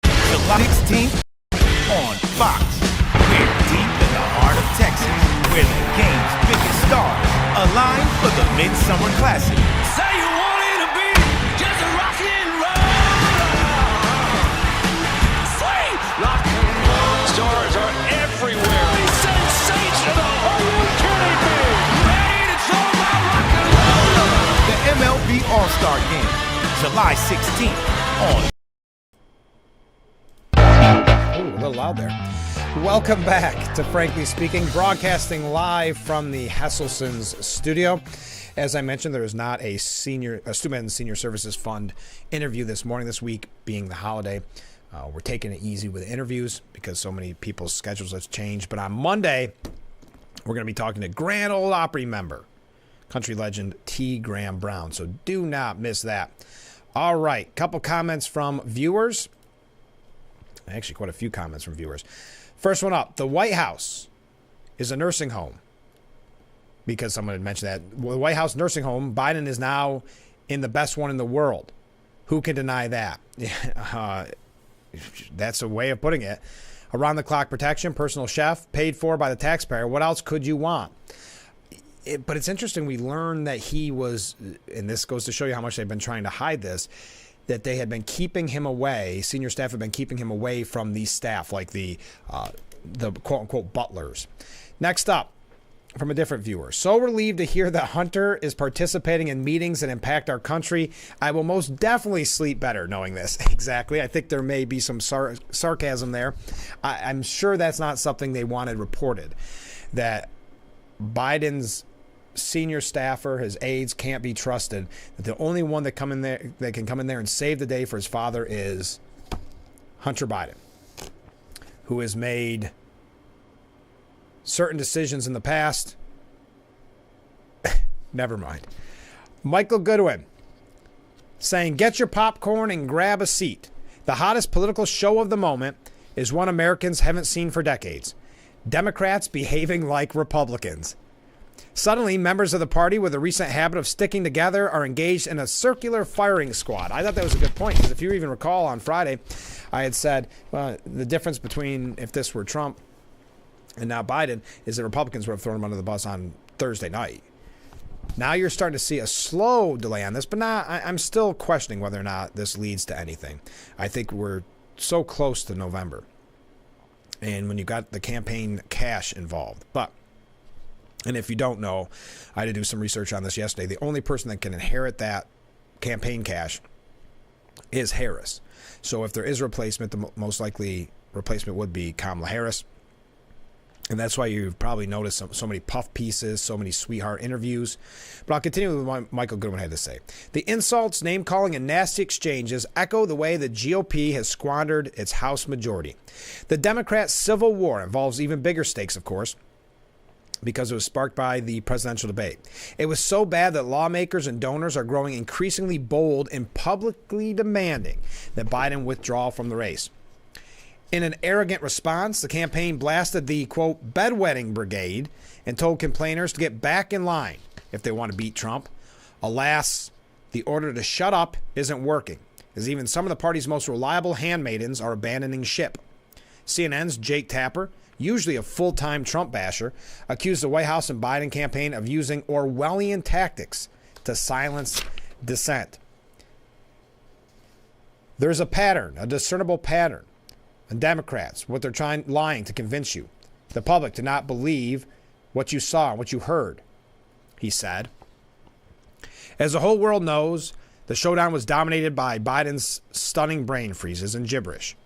July 16th on Fox. We're deep in the heart of Texas, where the game's biggest stars align for the Midsummer Classic. Say you want it to be just a rock and roll. Sweet rock and roll. Stars are everywhere. Sensational. Are you kidding me? Ready to throw my rock and roll. The MLB All-Star Game, July 16th on. Ooh, a little loud there. Welcome back to Frankly Speaking, broadcasting live from the Hesselson's studio. As I mentioned, there is not a Student Senior Services Fund interview this morning, this week being the holiday. We're taking it easy with interviews because so many people's schedules have changed. But on Monday, we're going to be talking to Grand Ole Opry member, country legend T. Graham Brown. So do not miss that. All right, couple comments from viewers. Actually, quite a few comments from viewers. First one up, the White House is a nursing home. Because someone had mentioned that. The White House nursing home, Biden is now in the best one in the world. Who can deny that? That's a way of putting it. Around-the-clock protection, personal chef, paid for by the taxpayer. What else could you want? But it's interesting, we learned that he was, and this goes to show you how much they've been trying to hide this, that they had been keeping him away, senior staff had been keeping him away from these staff, like the quote-unquote butlers. Next up, from a different viewer. So relieved to hear that Hunter is participating in meetings that impact our country. I will most definitely sleep better knowing this. Exactly. I think there may be some sarcasm there. I'm sure that's not something they wanted reported, that Biden's senior staffer, his aides, can't be trusted, that the only one that can come in there and save the day for his father is Hunter Biden, who has made certain decisions in the past. Never mind. Michael Goodwin saying, get your popcorn and grab a seat. The hottest political show of the moment is one Americans haven't seen for decades. Democrats behaving like Republicans. Suddenly, members of the party with a recent habit of sticking together are engaged in a circular firing squad. I thought that was a good point, because if you even recall on Friday, I had said, well, the difference between if this were Trump and now Biden is that Republicans would have thrown him under the bus on Thursday night. Now you're starting to see a slow delay on this, but I'm still questioning whether or not this leads to anything. I think we're so close to November, and when you got the campaign cash involved. And if you don't know, I had to do some research on this yesterday. The only person that can inherit that campaign cash is Harris. So if there is a replacement, the most likely replacement would be Kamala Harris. And that's why you've probably noticed so many puff pieces, so many sweetheart interviews. But I'll continue with what Michael Goodwin had to say. The insults, name-calling, and nasty exchanges echo the way the GOP has squandered its House majority. The Democrats' civil war involves even bigger stakes, of course, because it was sparked by the presidential debate. It was so bad that lawmakers and donors are growing increasingly bold in publicly demanding that Biden withdraw from the race. In an arrogant response, the campaign blasted the, quote, bedwetting brigade and told complainers to get back in line if they want to beat Trump. Alas, the order to shut up isn't working, as even some of the party's most reliable handmaidens are abandoning ship. CNN's Jake Tapper, usually a full-time Trump basher, accused the White House and Biden campaign of using Orwellian tactics to silence dissent. There's a pattern, a discernible pattern, and Democrats, what they're lying to convince you, the public, to not believe what you saw, what you heard, he said. As the whole world knows, the showdown was dominated by Biden's stunning brain freezes and gibberish.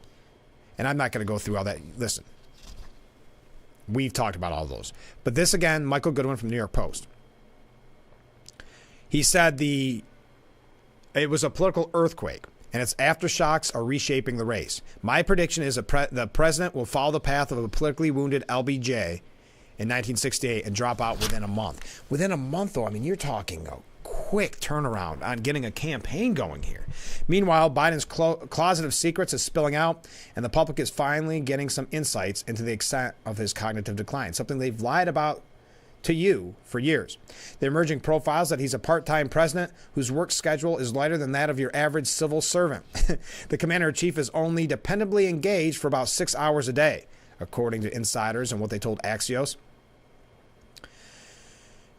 And I'm not going to go through all that. Listen, we've talked about all those. But this again, Michael Goodwin from New York Post. He said it was a political earthquake, and its aftershocks are reshaping the race. My prediction is the president will follow the path of a politically wounded LBJ in 1968 and drop out within a month. Within a month, though, I mean, you're talking a quick turnaround on getting a campaign going here. Meanwhile, Biden's closet of secrets is spilling out, and the public is finally getting some insights into the extent of his cognitive decline, something they've lied about to you for years. The emerging profiles that he's a part-time president whose work schedule is lighter than that of your average civil servant. The commander-in-chief is only dependably engaged for about 6 hours a day, according to insiders and what they told Axios.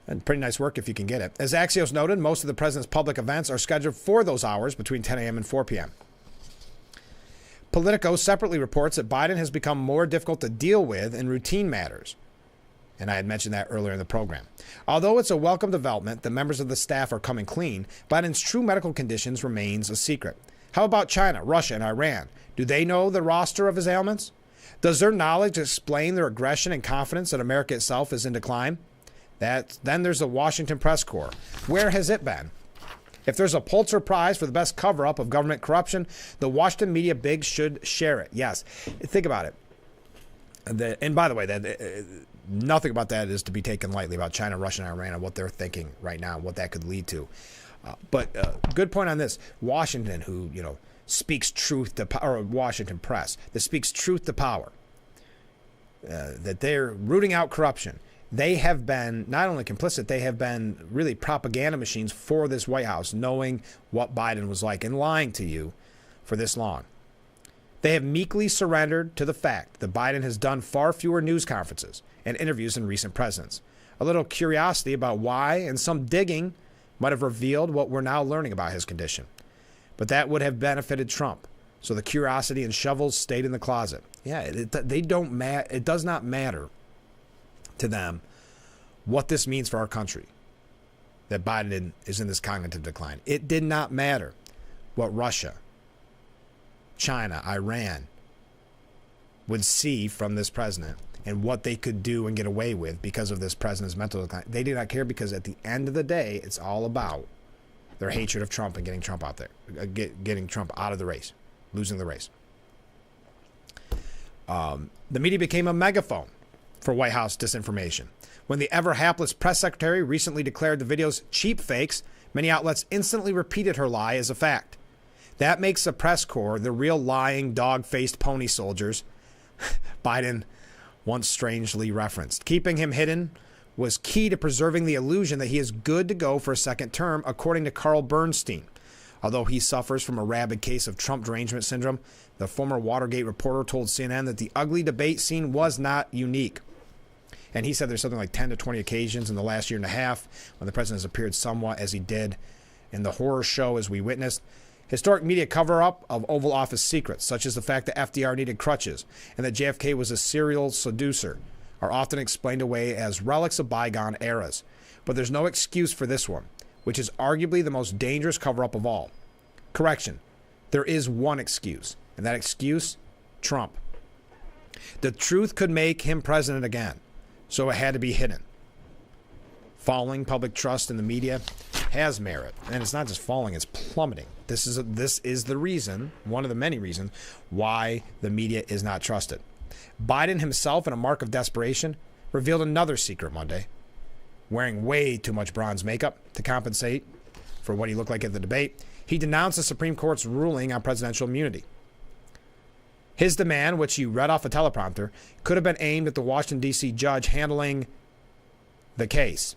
And pretty nice work if you can get it. As Axios noted, most of the president's public events are scheduled for those hours between 10 a.m. and 4 p.m. Politico separately reports that Biden has become more difficult to deal with in routine matters. And I had mentioned that earlier in the program. Although it's a welcome development that members of the staff are coming clean, Biden's true medical conditions remains a secret. How about China, Russia, and Iran? Do they know the roster of his ailments? Does their knowledge explain their aggression and confidence that America itself is in decline? Then there's the Washington press corps. Where has it been? If there's a Pulitzer Prize for the best cover-up of government corruption, the Washington media bigs should share it. Yes. Think about it. And by the way, nothing about that is to be taken lightly about China, Russia, and Iran and what they're thinking right now and what that could lead to. But good point on this. Washington, who, speaks truth to power, or Washington press, that speaks truth to power, that they're rooting out corruption. They have been not only complicit, they have been really propaganda machines for this White House, knowing what Biden was like and lying to you for this long. They have meekly surrendered to the fact that Biden has done far fewer news conferences and interviews than recent presidents. A little curiosity about why and some digging might have revealed what we're now learning about his condition. But that would have benefited Trump. So the curiosity and shovels stayed in the closet. Yeah, it does not matter to them what this means for our country, that Biden is in this cognitive decline. It did not matter what Russia, China, Iran would see from this president and what they could do and get away with because of this president's mental decline. They did not care, because at the end of the day, it's all about their hatred of Trump and getting Trump out there, getting Trump out of the race, losing the race. The media became a megaphone for White House disinformation. When the ever-hapless press secretary recently declared the videos cheap fakes, many outlets instantly repeated her lie as a fact. That makes the press corps the real lying, dog-faced pony soldiers Biden once strangely referenced. Keeping him hidden was key to preserving the illusion that he is good to go for a second term, according to Carl Bernstein. Although he suffers from a rabid case of Trump derangement syndrome, the former Watergate reporter told CNN that the ugly debate scene was not unique. And he said there's something like 10 to 20 occasions in the last year and a half when the president has appeared somewhat as he did in the horror show as we witnessed. Historic media cover-up of Oval Office secrets, such as the fact that FDR needed crutches and that JFK was a serial seducer, are often explained away as relics of bygone eras. But there's no excuse for this one, which is arguably the most dangerous cover-up of all. Correction, there is one excuse, and that excuse, Trump. The truth could make him president again, so it had to be hidden. Falling public trust in the media has merit, and it's not just falling, it's plummeting. This is the reason, one of the many reasons, why the media is not trusted. Biden himself, in a mark of desperation, revealed another secret Monday, wearing way too much bronze makeup to compensate for what he looked like at the debate. He denounced the Supreme Court's ruling on presidential immunity. His demand, which he read off a teleprompter, could have been aimed at the Washington, D.C. judge handling the case.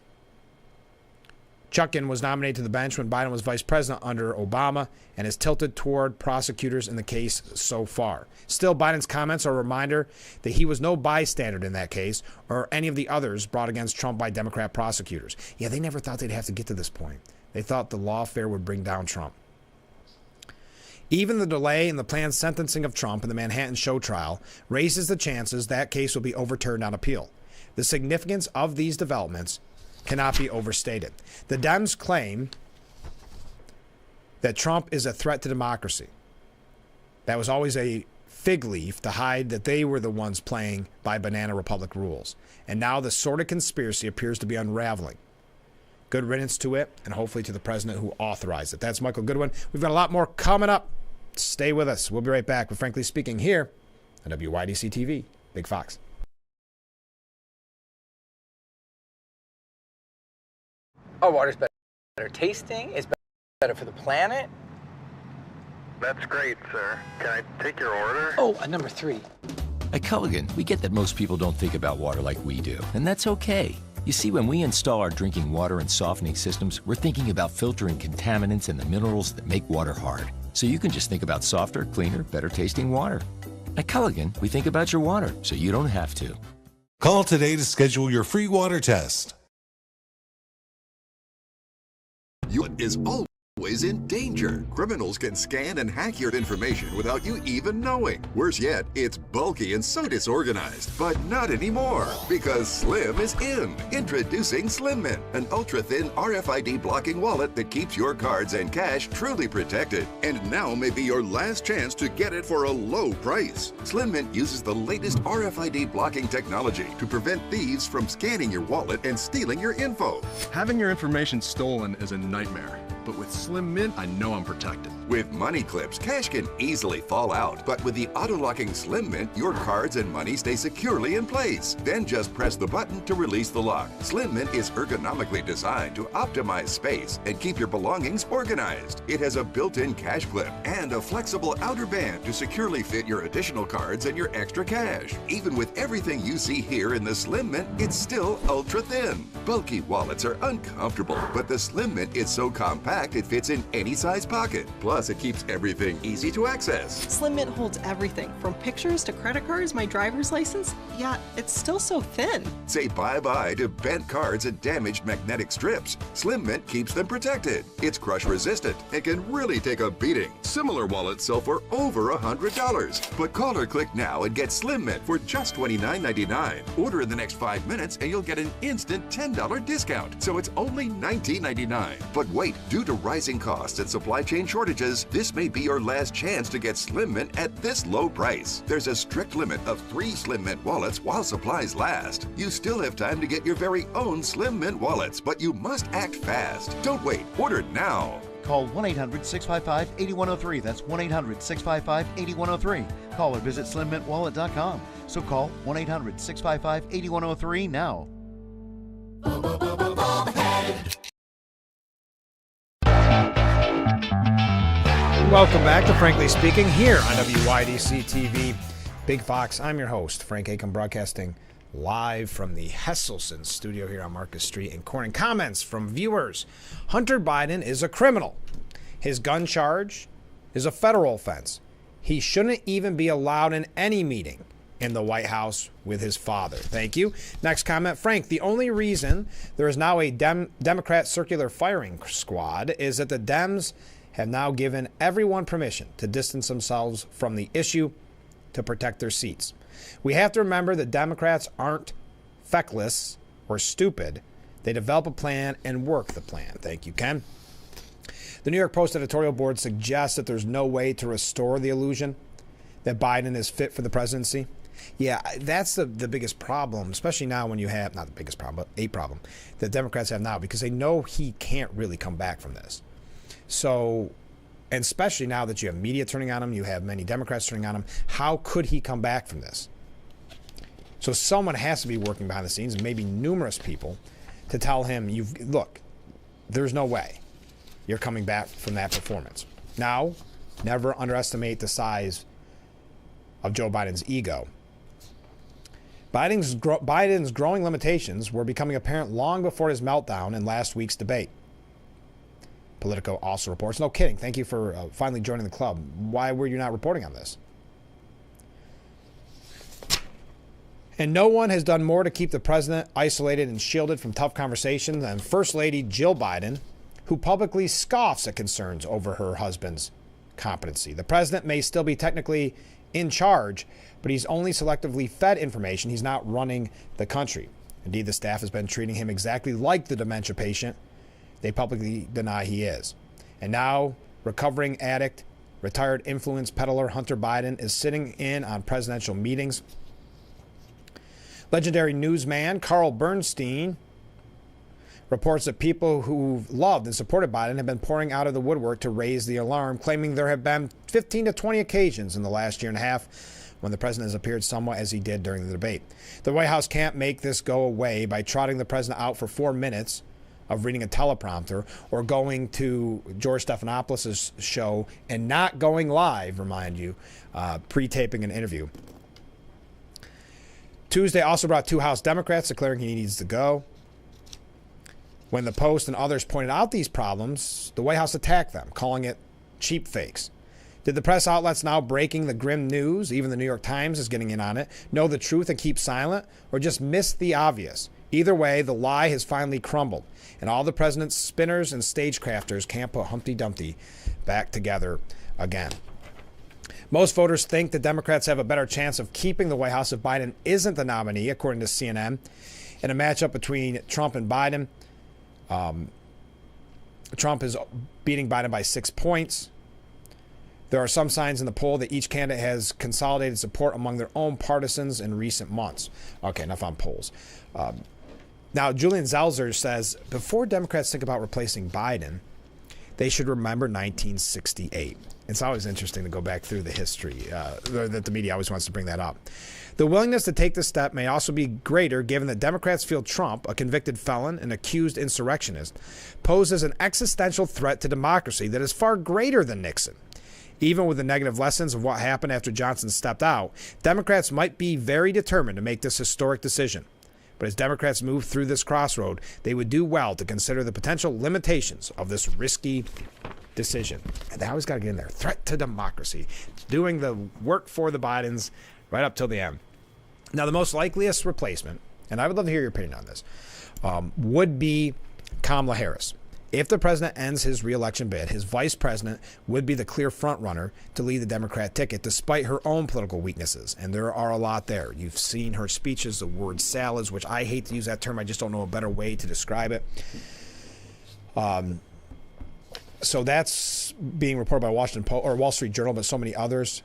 Chutkan was nominated to the bench when Biden was vice president under Obama and is tilted toward prosecutors in the case so far. Still, Biden's comments are a reminder that he was no bystander in that case or any of the others brought against Trump by Democrat prosecutors. Yeah, they never thought they'd have to get to this point. They thought the lawfare would bring down Trump. Even the delay in the planned sentencing of Trump in the Manhattan show trial raises the chances that case will be overturned on appeal. The significance of these developments cannot be overstated. The Dems claim that Trump is a threat to democracy. That was always a fig leaf to hide that they were the ones playing by banana republic rules. And now the sordid conspiracy appears to be unraveling. Good riddance to it, and hopefully to the president who authorized it. That's Michael Goodwin. We've got a lot more coming up. Stay with us. We'll be right back with Frankly Speaking here on WYDC TV. Big Fox. Our water's better tasting, it's better for the planet. That's great, sir. Can I take your order? Oh, number 3. At Culligan, we get that most people don't think about water like we do, and that's okay. You see, when we install our drinking water and softening systems, we're thinking about filtering contaminants and the minerals that make water hard. So you can just think about softer, cleaner, better tasting water. At Culligan, we think about your water, so you don't have to. Call today to schedule your free water test. You is always in danger. Criminals can scan and hack your information without you even knowing. Worse yet, it's bulky and so disorganized. But not anymore, because Slim is in. Introducing Slim Mint, an ultra-thin RFID blocking wallet that keeps your cards and cash truly protected. And now may be your last chance to get it for a low price. Slim Mint uses the latest RFID blocking technology to prevent thieves from scanning your wallet and stealing your info. Having your information stolen is a nightmare. But with Slim Mint, I know I'm protected. With money clips, cash can easily fall out. But with the auto-locking Slim Mint, your cards and money stay securely in place. Then just press the button to release the lock. Slim Mint is ergonomically designed to optimize space and keep your belongings organized. It has a built-in cash clip and a flexible outer band to securely fit your additional cards and your extra cash. Even with everything you see here in the Slim Mint, it's still ultra-thin. Bulky wallets are uncomfortable, but the Slim Mint is so compact it fits in any size pocket. Plus, it keeps everything easy to access. Slim Mint holds everything, from pictures to credit cards, my driver's license. Yeah, it's still so thin. Say bye-bye to bent cards and damaged magnetic strips. Slim Mint keeps them protected. It's crush-resistant and can really take a beating. Similar wallets sell for over $100. But call or click now and get Slim Mint for just $29.99. Order in the next 5 minutes and you'll get an instant $10 discount. So it's only $19.99. But wait, due to rising costs and supply chain shortages, this may be your last chance to get Slim Mint at this low price. There's a strict limit of 3 Slim Mint wallets while supplies last. You still have time to get your very own Slim Mint wallets, but you must act fast. Don't wait. Order now. Call 1-800-655-8103. That's 1-800-655-8103. Call or visit slimmintwallet.com. So call 1-800-655-8103 now. Welcome back to Frankly Speaking here on WYDC TV. Big Fox, I'm your host, Frank Aiken, broadcasting live from the Hesselson studio here on Marcus Street in Corning. Comments from viewers. Hunter Biden is a criminal. His gun charge is a federal offense. He shouldn't even be allowed in any meeting in the White House with his father. Thank you. Next comment, Frank. The only reason there is now a Democrat circular firing squad is that the Dems have now given everyone permission to distance themselves from the issue to protect their seats. We have to remember that Democrats aren't feckless or stupid. They develop a plan and work the plan. Thank you, Ken. The New York Post editorial board suggests that there's no way to restore the illusion that Biden is fit for the presidency. Yeah, that's the biggest problem, especially now when you have, not the biggest problem, but a problem that Democrats have now, because they know he can't really come back from this. So, and especially now that you have media turning on him, you have many Democrats turning on him, how could he come back from this? So someone has to be working behind the scenes, maybe numerous people, to tell him, look, there's no way you're coming back from that performance. Now, never underestimate the size of Joe Biden's ego. Biden's growing limitations were becoming apparent long before his meltdown in last week's debate. Politico also reports. No kidding. Thank you for finally joining the club. Why were you not reporting on this? And no one has done more to keep the president isolated and shielded from tough conversations than First Lady Jill Biden, who publicly scoffs at concerns over her husband's competency. The president may still be technically in charge, but he's only selectively fed information. He's not running the country. Indeed, the staff has been treating him exactly like the dementia patient they publicly deny he is. And now, recovering addict, retired influence peddler Hunter Biden is sitting in on presidential meetings. Legendary newsman Carl Bernstein reports that people who loved and supported Biden have been pouring out of the woodwork to raise the alarm, claiming there have been 15 to 20 occasions in the last year and a half when the president has appeared somewhat as he did during the debate. The White House can't make this go away by trotting the president out for 4 minutes of reading a teleprompter or going to George Stephanopoulos' show and not going live, remind you, pre-taping an interview. Tuesday also brought 2 House Democrats declaring he needs to go. When the Post and others pointed out these problems, the White House attacked them, calling it cheap fakes. Did the press outlets now breaking the grim news, even the New York Times is getting in on it, know the truth and keep silent, or just miss the obvious? Either way, the lie has finally crumbled, and all the president's spinners and stagecrafters can't put Humpty Dumpty back together again. Most voters think the Democrats have a better chance of keeping the White House if Biden isn't the nominee, according to CNN. In a matchup between Trump and Biden, Trump is beating Biden by 6 points. There are some signs in the poll that each candidate has consolidated support among their own partisans in recent months. Okay, enough on polls. Now, Julian Zelzer says, before Democrats think about replacing Biden, they should remember 1968. It's always interesting to go back through the history, that the media always wants to bring that up. The willingness to take this step may also be greater given that Democrats feel Trump, a convicted felon and accused insurrectionist, poses an existential threat to democracy that is far greater than Nixon. Even with the negative lessons of what happened after Johnson stepped out, Democrats might be very determined to make this historic decision. But as Democrats move through this crossroad, they would do well to consider the potential limitations of this risky decision. And they always got to get in there. Threat to democracy. Doing the work for the Bidens right up till the end. Now, the most likeliest replacement, and I would love to hear your opinion on this, would be Kamala Harris. If the president ends his re-election bid, his vice president would be the clear front runner to lead the Democrat ticket, despite her own political weaknesses. And there are a lot there. You've seen her speeches, the word salads, which I hate to use that term. I just don't know a better way to describe it. So that's being reported by Washington Post or Wall Street Journal, but so many others.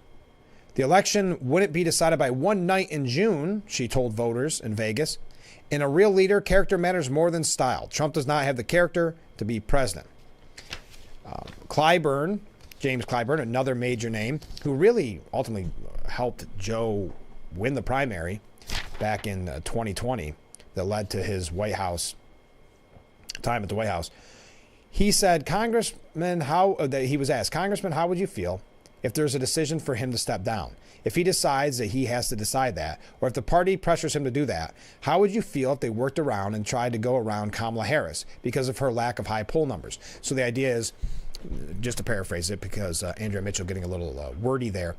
The election wouldn't be decided by one night in June, she told voters in Vegas. In a real leader, character matters more than style. Trump does not have the character to be president. Clyburn, James Clyburn, another major name, who really ultimately helped Joe win the primary back in 2020 that led to his White House time at the White House. He said, Congressman, he was asked, Congressman, how would you feel if there's a decision for him to step down? If he decides that he has to decide that, or if the party pressures him to do that, how would you feel if they worked around and tried to go around Kamala Harris because of her lack of high poll numbers? So the idea is, just to paraphrase it, because Andrea Mitchell getting a little wordy there,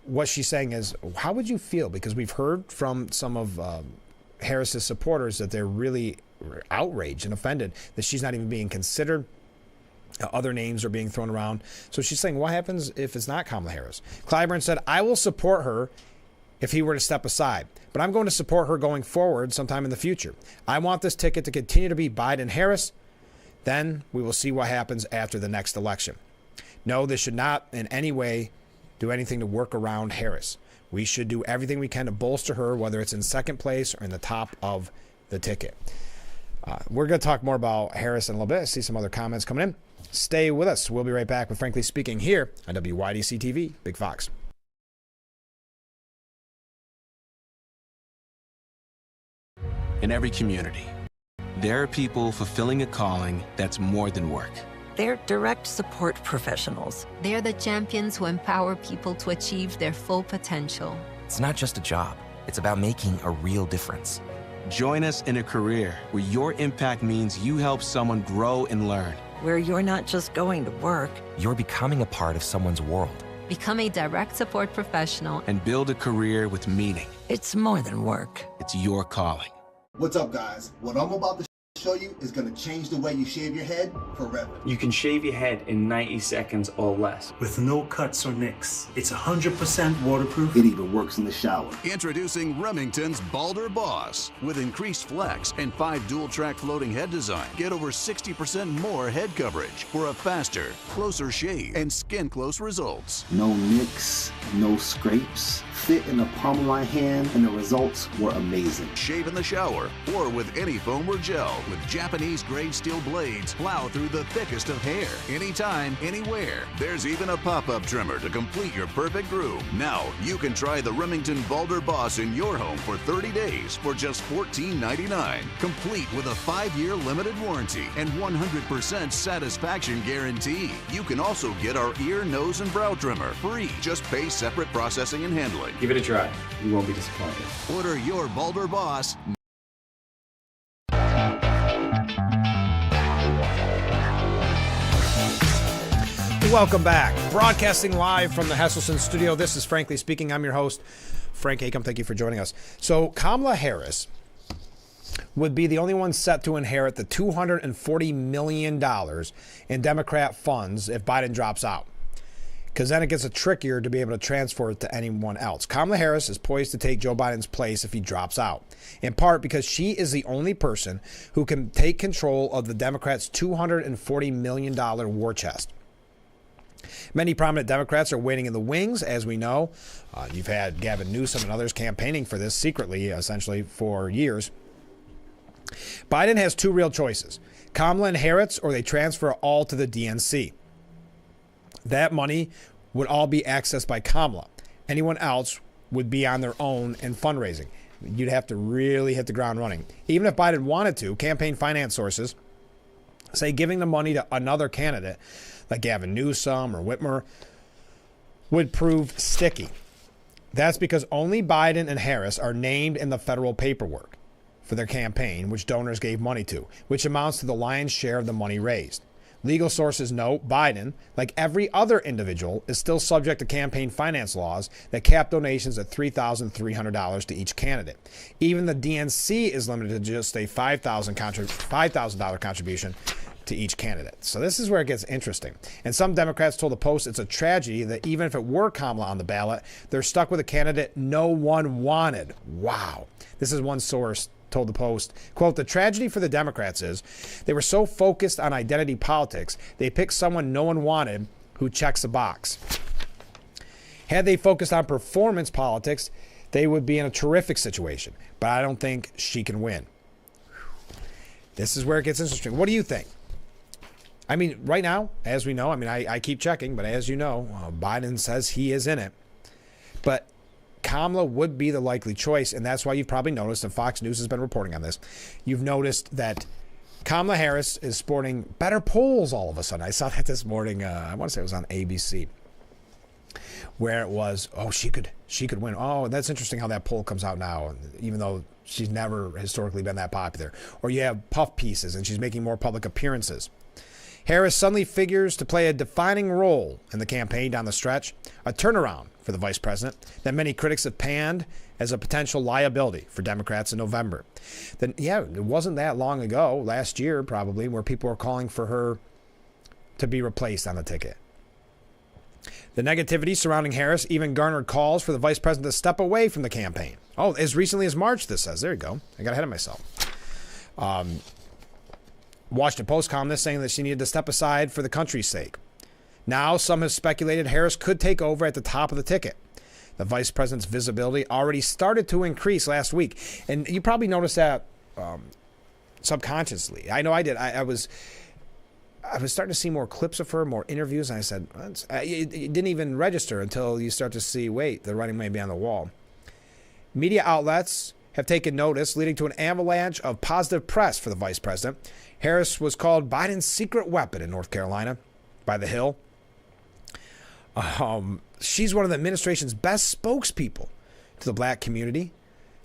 what she's saying is, how would you feel? Because we've heard from some of Harris's supporters that they're really outraged and offended that she's not even being considered. Other names are being thrown around. So she's saying, what happens if it's not Kamala Harris? Clyburn said, I will support her if he were to step aside, but I'm going to support her going forward sometime in the future. I want this ticket to continue to be Biden-Harris. Then we will see what happens after the next election. No, this should not in any way do anything to work around Harris. We should do everything we can to bolster her, whether it's in second place or in the top of the ticket. We're going to talk more about Harris in a little bit. I see some other comments coming in. Stay with us. We'll be right back with Frankly Speaking here on WYDC TV, Big Fox. In every community, there are people fulfilling a calling that's more than work. They're direct support professionals. They're the champions who empower people to achieve their full potential. It's not just a job. It's about making a real difference. Join us in a career where your impact means you help someone grow and learn. Where you're not just going to work. You're becoming a part of someone's world. Become a direct support professional. And build a career with meaning. It's more than work. It's your calling. What's up, guys? What I'm about to show you is going to change the way you shave your head forever. You can shave your head in 90 seconds or less. With no cuts or nicks. It's 100% waterproof. It even works in the shower. Introducing Remington's Balder Boss. With increased flex and 5 dual-track floating head design, get over 60% more head coverage for a faster, closer shave and skin-close results. No nicks, no scrapes. Fit in the palm of my hand, and the results were amazing. Shave in the shower or with any foam or gel with Japanese-grade steel blades plow through the thickest of hair. Anytime, anywhere. There's even a pop-up trimmer to complete your perfect groom. Now, you can try the Remington Balder Boss in your home for 30 days for just $14.99. Complete with a 5-year limited warranty and 100% satisfaction guarantee. You can also get our ear, nose, and brow trimmer free. Just pay separate processing and handling. Give it a try. You won't be disappointed. Order your Balder Boss. Welcome back. Broadcasting live from the Hesselson studio. This is Frankly Speaking. I'm your host, Frank Acom. Thank you for joining us. So Kamala Harris would be the only one set to inherit the $240 million in Democrat funds if Biden drops out, because then it gets trickier to be able to transfer it to anyone else. Kamala Harris is poised to take Joe Biden's place if he drops out, in part because she is the only person who can take control of the Democrats' $240 million war chest. Many prominent Democrats are waiting in the wings, as we know. You've had Gavin Newsom and others campaigning for this secretly, essentially, for years. Biden has two real choices: Kamala and Harris, or they transfer all to the DNC. That money would all be accessed by Kamala. Anyone else would be on their own in fundraising. You'd have to really hit the ground running. Even if Biden wanted to, campaign finance sources say giving the money to another candidate like Gavin Newsom or Whitmer would prove sticky. That's because only Biden and Harris are named in the federal paperwork for their campaign, which donors gave money to, which amounts to the lion's share of the money raised. Legal sources note Biden, like every other individual, is still subject to campaign finance laws that cap donations at $3,300 to each candidate. Even the DNC is limited to just a $5,000 contribution to each candidate. So this is where it gets interesting. And some Democrats told the Post it's a tragedy that even if it were Kamala on the ballot, they're stuck with a candidate no one wanted. Wow. This is one source told the Post, quote, "The tragedy for the Democrats is they were so focused on identity politics, they picked someone no one wanted who checks a box. Had they focused on performance politics, they would be in a terrific situation. But I don't think she can win." This is where it gets interesting. What do you think? I mean, right now, as we know, I keep checking, but as you know, Biden says he is in it. But Kamala would be the likely choice, and that's why you've probably noticed, and Fox News has been reporting on this, you've noticed that Kamala Harris is sporting better polls all of a sudden. I saw that this morning, I want to say it was on ABC, where it was, she could win. Oh, that's interesting how that poll comes out now, even though she's never historically been that popular. Or you have puff pieces, and she's making more public appearances. Harris suddenly figures to play a defining role in the campaign down the stretch, a turnaround for the vice president that many critics have panned as a potential liability for Democrats in November. Then, it wasn't that long ago, last year probably, where people were calling for her to be replaced on the ticket. The negativity surrounding Harris even garnered calls for the vice president to step away from the campaign. Oh, as recently as March, this says. There you go. I got ahead of myself. Washington Post columnist saying that she needed to step aside for the country's sake. Now, some have speculated Harris could take over at the top of the ticket. The vice president's visibility already started to increase last week. And you probably noticed that subconsciously. I know I did. I was starting to see more clips of her, more interviews, and I said, it didn't even register until you start to see, wait, the writing may be on the wall. Media outlets have taken notice, leading to an avalanche of positive press for the vice president. Harris was called Biden's secret weapon in North Carolina by The Hill. She's one of the administration's best spokespeople to the black community,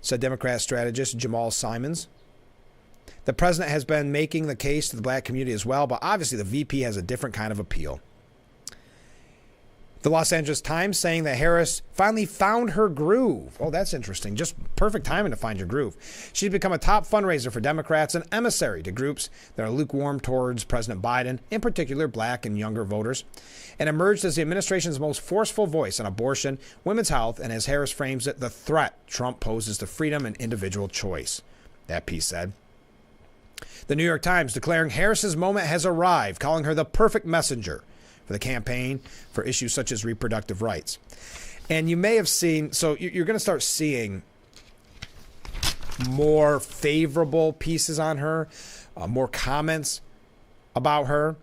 said Democrat strategist Jamal Simons. The president has been making the case to the black community as well, but obviously the VP has a different kind of appeal. The Los Angeles Times saying that Harris finally found her groove. Oh, that's interesting. Just perfect timing to find your groove. She's become a top fundraiser for Democrats and emissary to groups that are lukewarm towards President Biden, in particular black and younger voters, and emerged as the administration's most forceful voice on abortion, women's health, and as Harris frames it, the threat Trump poses to freedom and individual choice, that piece said. The New York Times declaring Harris's moment has arrived, calling her the perfect messenger for the campaign for issues such as reproductive rights. And you may have seen, so you're going to start seeing more favorable pieces on her, more comments about her.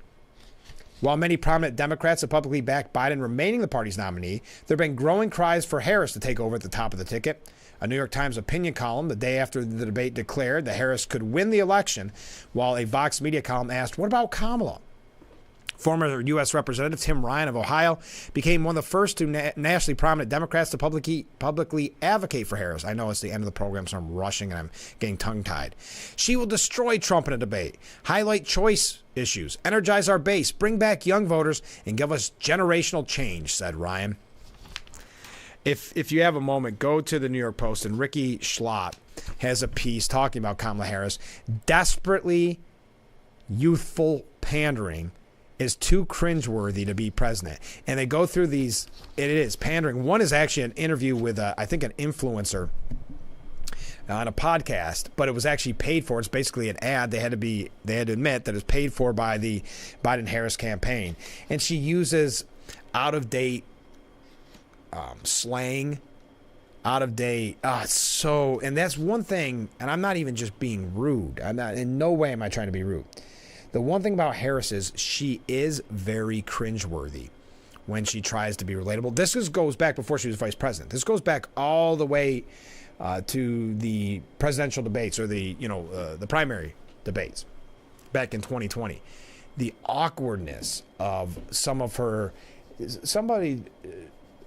While many prominent Democrats have publicly backed Biden remaining the party's nominee, there have been growing cries for Harris to take over at the top of the ticket. A New York Times opinion column the day after the debate declared that Harris could win the election, while a Vox Media column asked, what about Kamala? Former U.S. Representative Tim Ryan of Ohio became one of the first two nationally prominent Democrats to publicly advocate for Harris. I know it's the end of the program, so I'm rushing and I'm getting tongue-tied. She will destroy Trump in a debate, highlight choice issues, energize our base, bring back young voters, and give us generational change, said Ryan. If you have a moment, go to the New York Post, and Ricky Schlott has a piece talking about Kamala Harris. Desperately youthful pandering is too cringeworthy to be president. And they go through these, it is pandering. One is actually an interview with, I think, an influencer on a podcast, but it was actually paid for. It's basically an ad. They had to admit that it's paid for by the Biden-Harris campaign. And she uses out-of-date slang, out-of-date. And that's one thing, and I'm not even just being rude. I'm not, in no way am I trying to be rude. The one thing about Harris is she is very cringeworthy when she tries to be relatable. This goes back before she was vice president. This goes back all the way to the presidential debates, or the primary debates back in 2020. The awkwardness of some of her. Somebody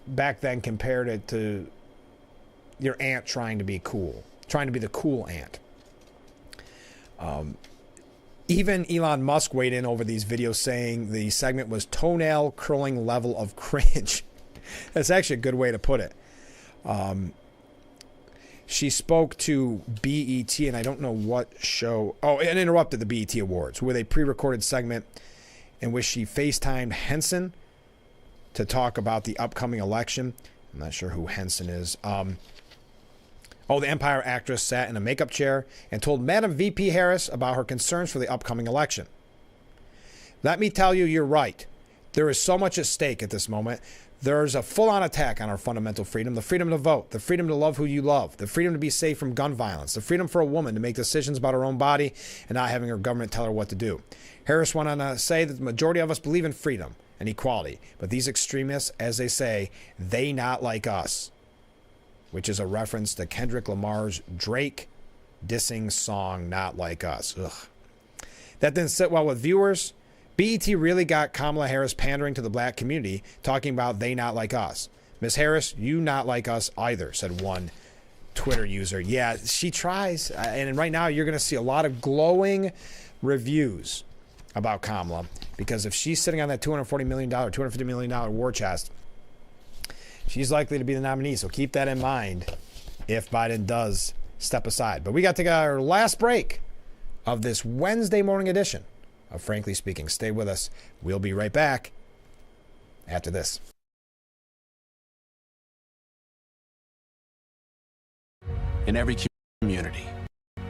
back then compared it to your aunt trying to be cool, trying to be the cool aunt. Even Elon Musk weighed in over these videos, saying the segment was toenail curling level of cringe. That's actually a good way to put it. She spoke to BET, and I don't know what show. Oh, and interrupted the BET Awards with a pre-recorded segment in which she FaceTimed Henson to talk about the upcoming election. I'm not sure who Henson is. The Empire actress sat in a makeup chair and told Madam VP Harris about her concerns for the upcoming election. Let me tell you, you're right. There is so much at stake at this moment. There's a full-on attack on our fundamental freedom, the freedom to vote, the freedom to love who you love, the freedom to be safe from gun violence, the freedom for a woman to make decisions about her own body and not having her government tell her what to do. Harris went on to say that the majority of us believe in freedom and equality, but these extremists, as they say, they not like us, which is a reference to Kendrick Lamar's Drake dissing song, Not Like Us. Ugh. That didn't sit well with viewers. BET really got Kamala Harris pandering to the black community, talking about they not like us. Miss Harris, you not like us either, said one Twitter user. Yeah, she tries. And right now you're going to see a lot of glowing reviews about Kamala, because if she's sitting on that $240 million, $250 million war chest, she's likely to be the nominee, so keep that in mind if Biden does step aside. But we got to take our last break of this Wednesday morning edition of Frankly Speaking. Stay with us. We'll be right back after this. In every community,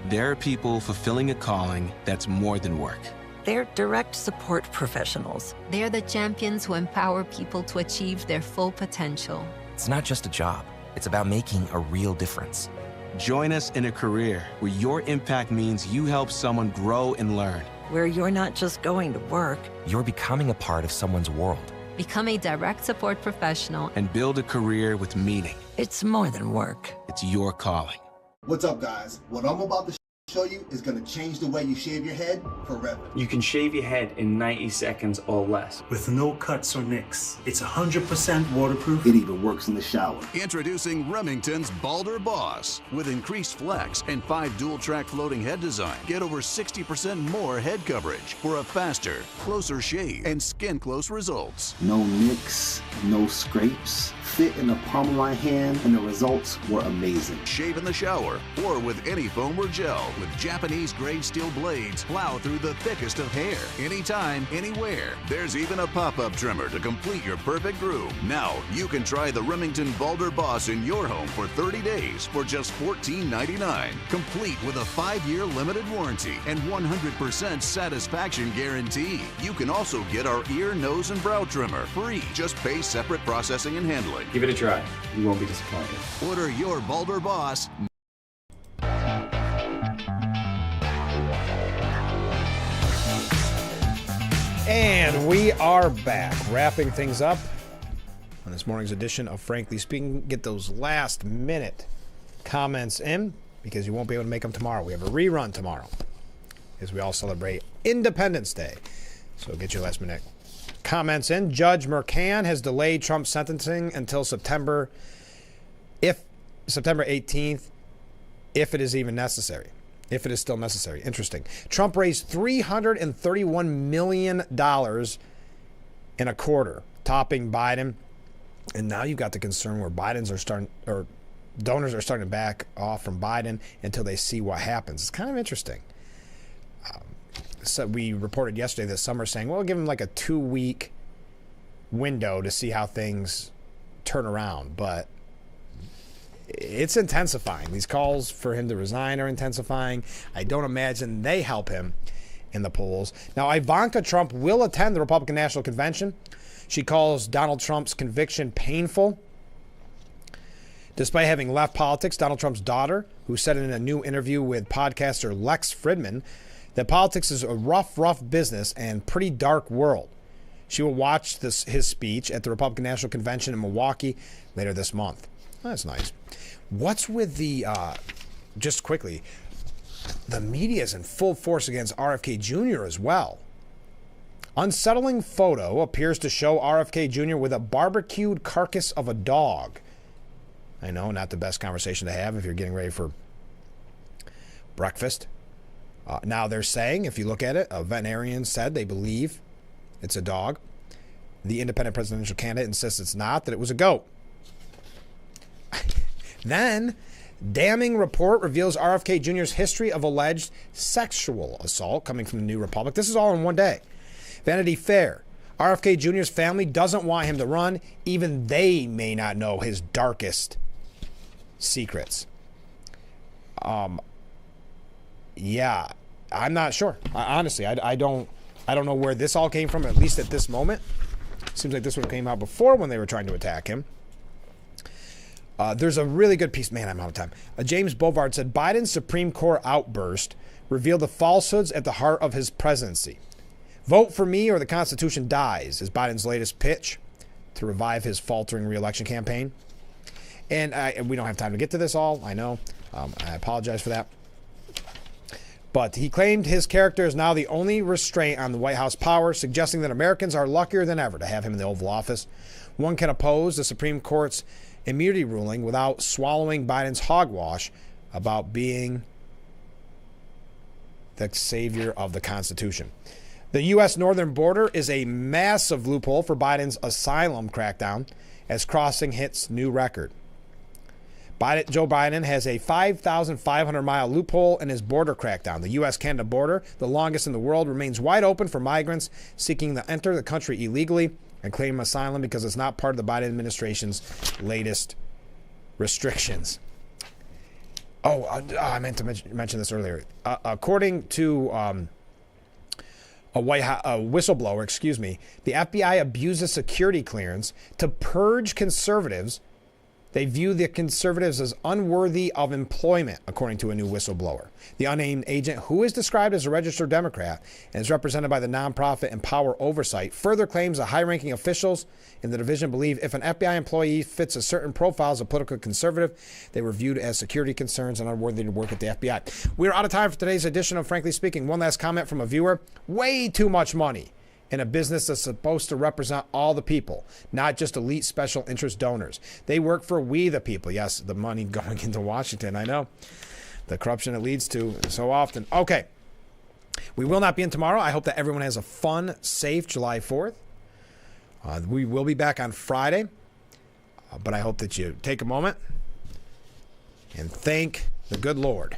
there are people fulfilling a calling that's more than work. They're direct support professionals. They're the champions who empower people to achieve their full potential. It's not just a job. It's about making a real difference. Join us in a career where your impact means you help someone grow and learn. Where you're not just going to work. You're becoming a part of someone's world. Become a direct support professional and build a career with meaning. It's more than work. It's your calling. What's up, guys? What I'm about to show you is going to change the way you shave your head forever. You can shave your head in 90 seconds or less with no cuts or nicks. It's 100% waterproof. It even works in the shower. Introducing Remington's Balder Boss. With increased flex and 5 dual-track floating head design, get over 60% more head coverage for a faster, closer shave and skin-close results. No nicks, no scrapes. Fit in the palm of my hand, and the results were amazing. Shave in the shower or with any foam or gel, with Japanese-grade steel blades plow through the thickest of hair. Anytime, anywhere. There's even a pop-up trimmer to complete your perfect groove. Now, you can try the Remington Balder Boss in your home for 30 days for just $14.99. Complete with a 5-year limited warranty and 100% satisfaction guarantee. You can also get our ear, nose, and brow trimmer free. Just pay separate processing and handling. Give it a try. You won't be disappointed. Order your Balder Boss we are back, wrapping things up on this morning's edition of Frankly Speaking. Get those last minute comments in because you won't be able to make them tomorrow. We have a rerun tomorrow as we all celebrate Independence Day. So get your last minute comments in. Judge Mercan has delayed Trump's sentencing until September 18th, if it is even necessary. If it is still necessary. Interesting. Trump raised $331 million in a quarter, topping Biden. And now you've got the concern where donors are starting to back off from Biden until they see what happens. It's kind of interesting. So we reported yesterday that some are saying, well, give him like a 2-week window to see how things turn around. But it's intensifying. These calls for him to resign are intensifying. I don't imagine they help him in the polls. Now, Ivanka Trump will attend the Republican National Convention. She calls Donald Trump's conviction painful. Despite having left politics, Donald Trump's daughter, who said in a new interview with podcaster Lex Fridman that politics is a rough business and pretty dark world. She will watch his speech at the Republican National Convention in Milwaukee later this month. That's nice. What's with the, just quickly, the media is in full force against RFK Jr. as well. Unsettling photo appears to show RFK Jr. with a barbecued carcass of a dog. I know, not the best conversation to have if you're getting ready for breakfast. Now they're saying, if you look at it, a veterinarian said they believe it's a dog. The independent presidential candidate insists it's not, that it was a goat. Then, damning report reveals RFK Jr.'s history of alleged sexual assault coming from the New Republic. This is all in one day. Vanity Fair. RFK Jr.'s family doesn't want him to run. Even they may not know his darkest secrets. Yeah, I'm not sure. Honestly, I don't know where this all came from, at least at this moment. Seems like this one came out before when they were trying to attack him. There's a really good piece. Man, I'm out of time. James Bovard said, Biden's Supreme Court outburst revealed the falsehoods at the heart of his presidency. Vote for me or the Constitution dies is Biden's latest pitch to revive his faltering re-election campaign. And we don't have time to get to this all. I know. I apologize for that. But he claimed his character is now the only restraint on the White House power, suggesting that Americans are luckier than ever to have him in the Oval Office. One can oppose the Supreme Court's immunity ruling without swallowing Biden's hogwash about being the savior of the Constitution. The U.S. northern border is a massive loophole for Biden's asylum crackdown as crossing hits new record. Joe Biden has a 5,500-mile loophole in his border crackdown. The U.S.-Canada border, the longest in the world, remains wide open for migrants seeking to enter the country illegally and claim asylum because it's not part of the Biden administration's latest restrictions. I meant to mention this earlier. According to a whistleblower, the FBI abuses security clearance to purge conservatives. They view the conservatives as unworthy of employment, according to a new whistleblower. The unnamed agent, who is described as a registered Democrat and is represented by the nonprofit Empower Oversight, further claims that high-ranking officials in the division believe if an FBI employee fits a certain profile as a political conservative, they were viewed as security concerns and unworthy to work at the FBI. We're out of time for today's edition of Frankly Speaking. One last comment from a viewer. Way too much money in a business that's supposed to represent all the people, not just elite special interest donors. They work for we the people. Yes, the money going into Washington, I know. The corruption it leads to so often. Okay, we will not be in tomorrow. I hope that everyone has a fun, safe July 4th. We will be back on Friday, but I hope that you take a moment and thank the good Lord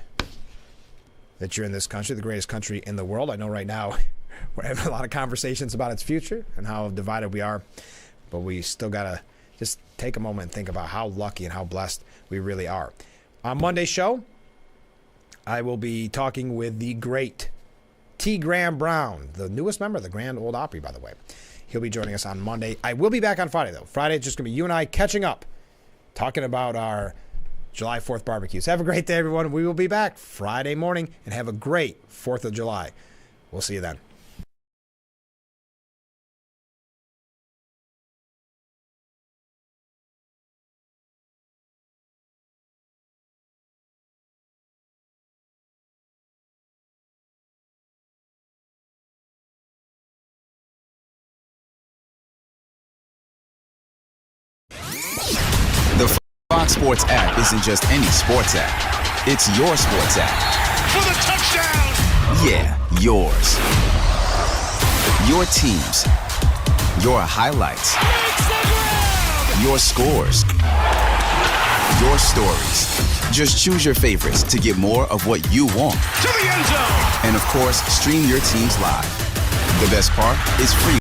that you're in this country, the greatest country in the world. I know right now we're having a lot of conversations about its future and how divided we are, but we still got to just take a moment and think about how lucky and how blessed we really are. On Monday's show, I will be talking with the great T. Graham Brown, the newest member of the Grand Ole Opry, by the way. He'll be joining us on Monday. I will be back on Friday, though. Friday is just going to be you and I catching up, talking about our July 4th barbecues. Have a great day, everyone. We will be back Friday morning, and have a great 4th of July. We'll see you then. Sports app isn't just any sports app. It's your sports app. For the touchdown! Yeah, yours. Your teams. Your highlights. Your scores. Your stories. Just choose your favorites to get more of what you want. To the end zone! And of course, stream your teams live. The best part is free.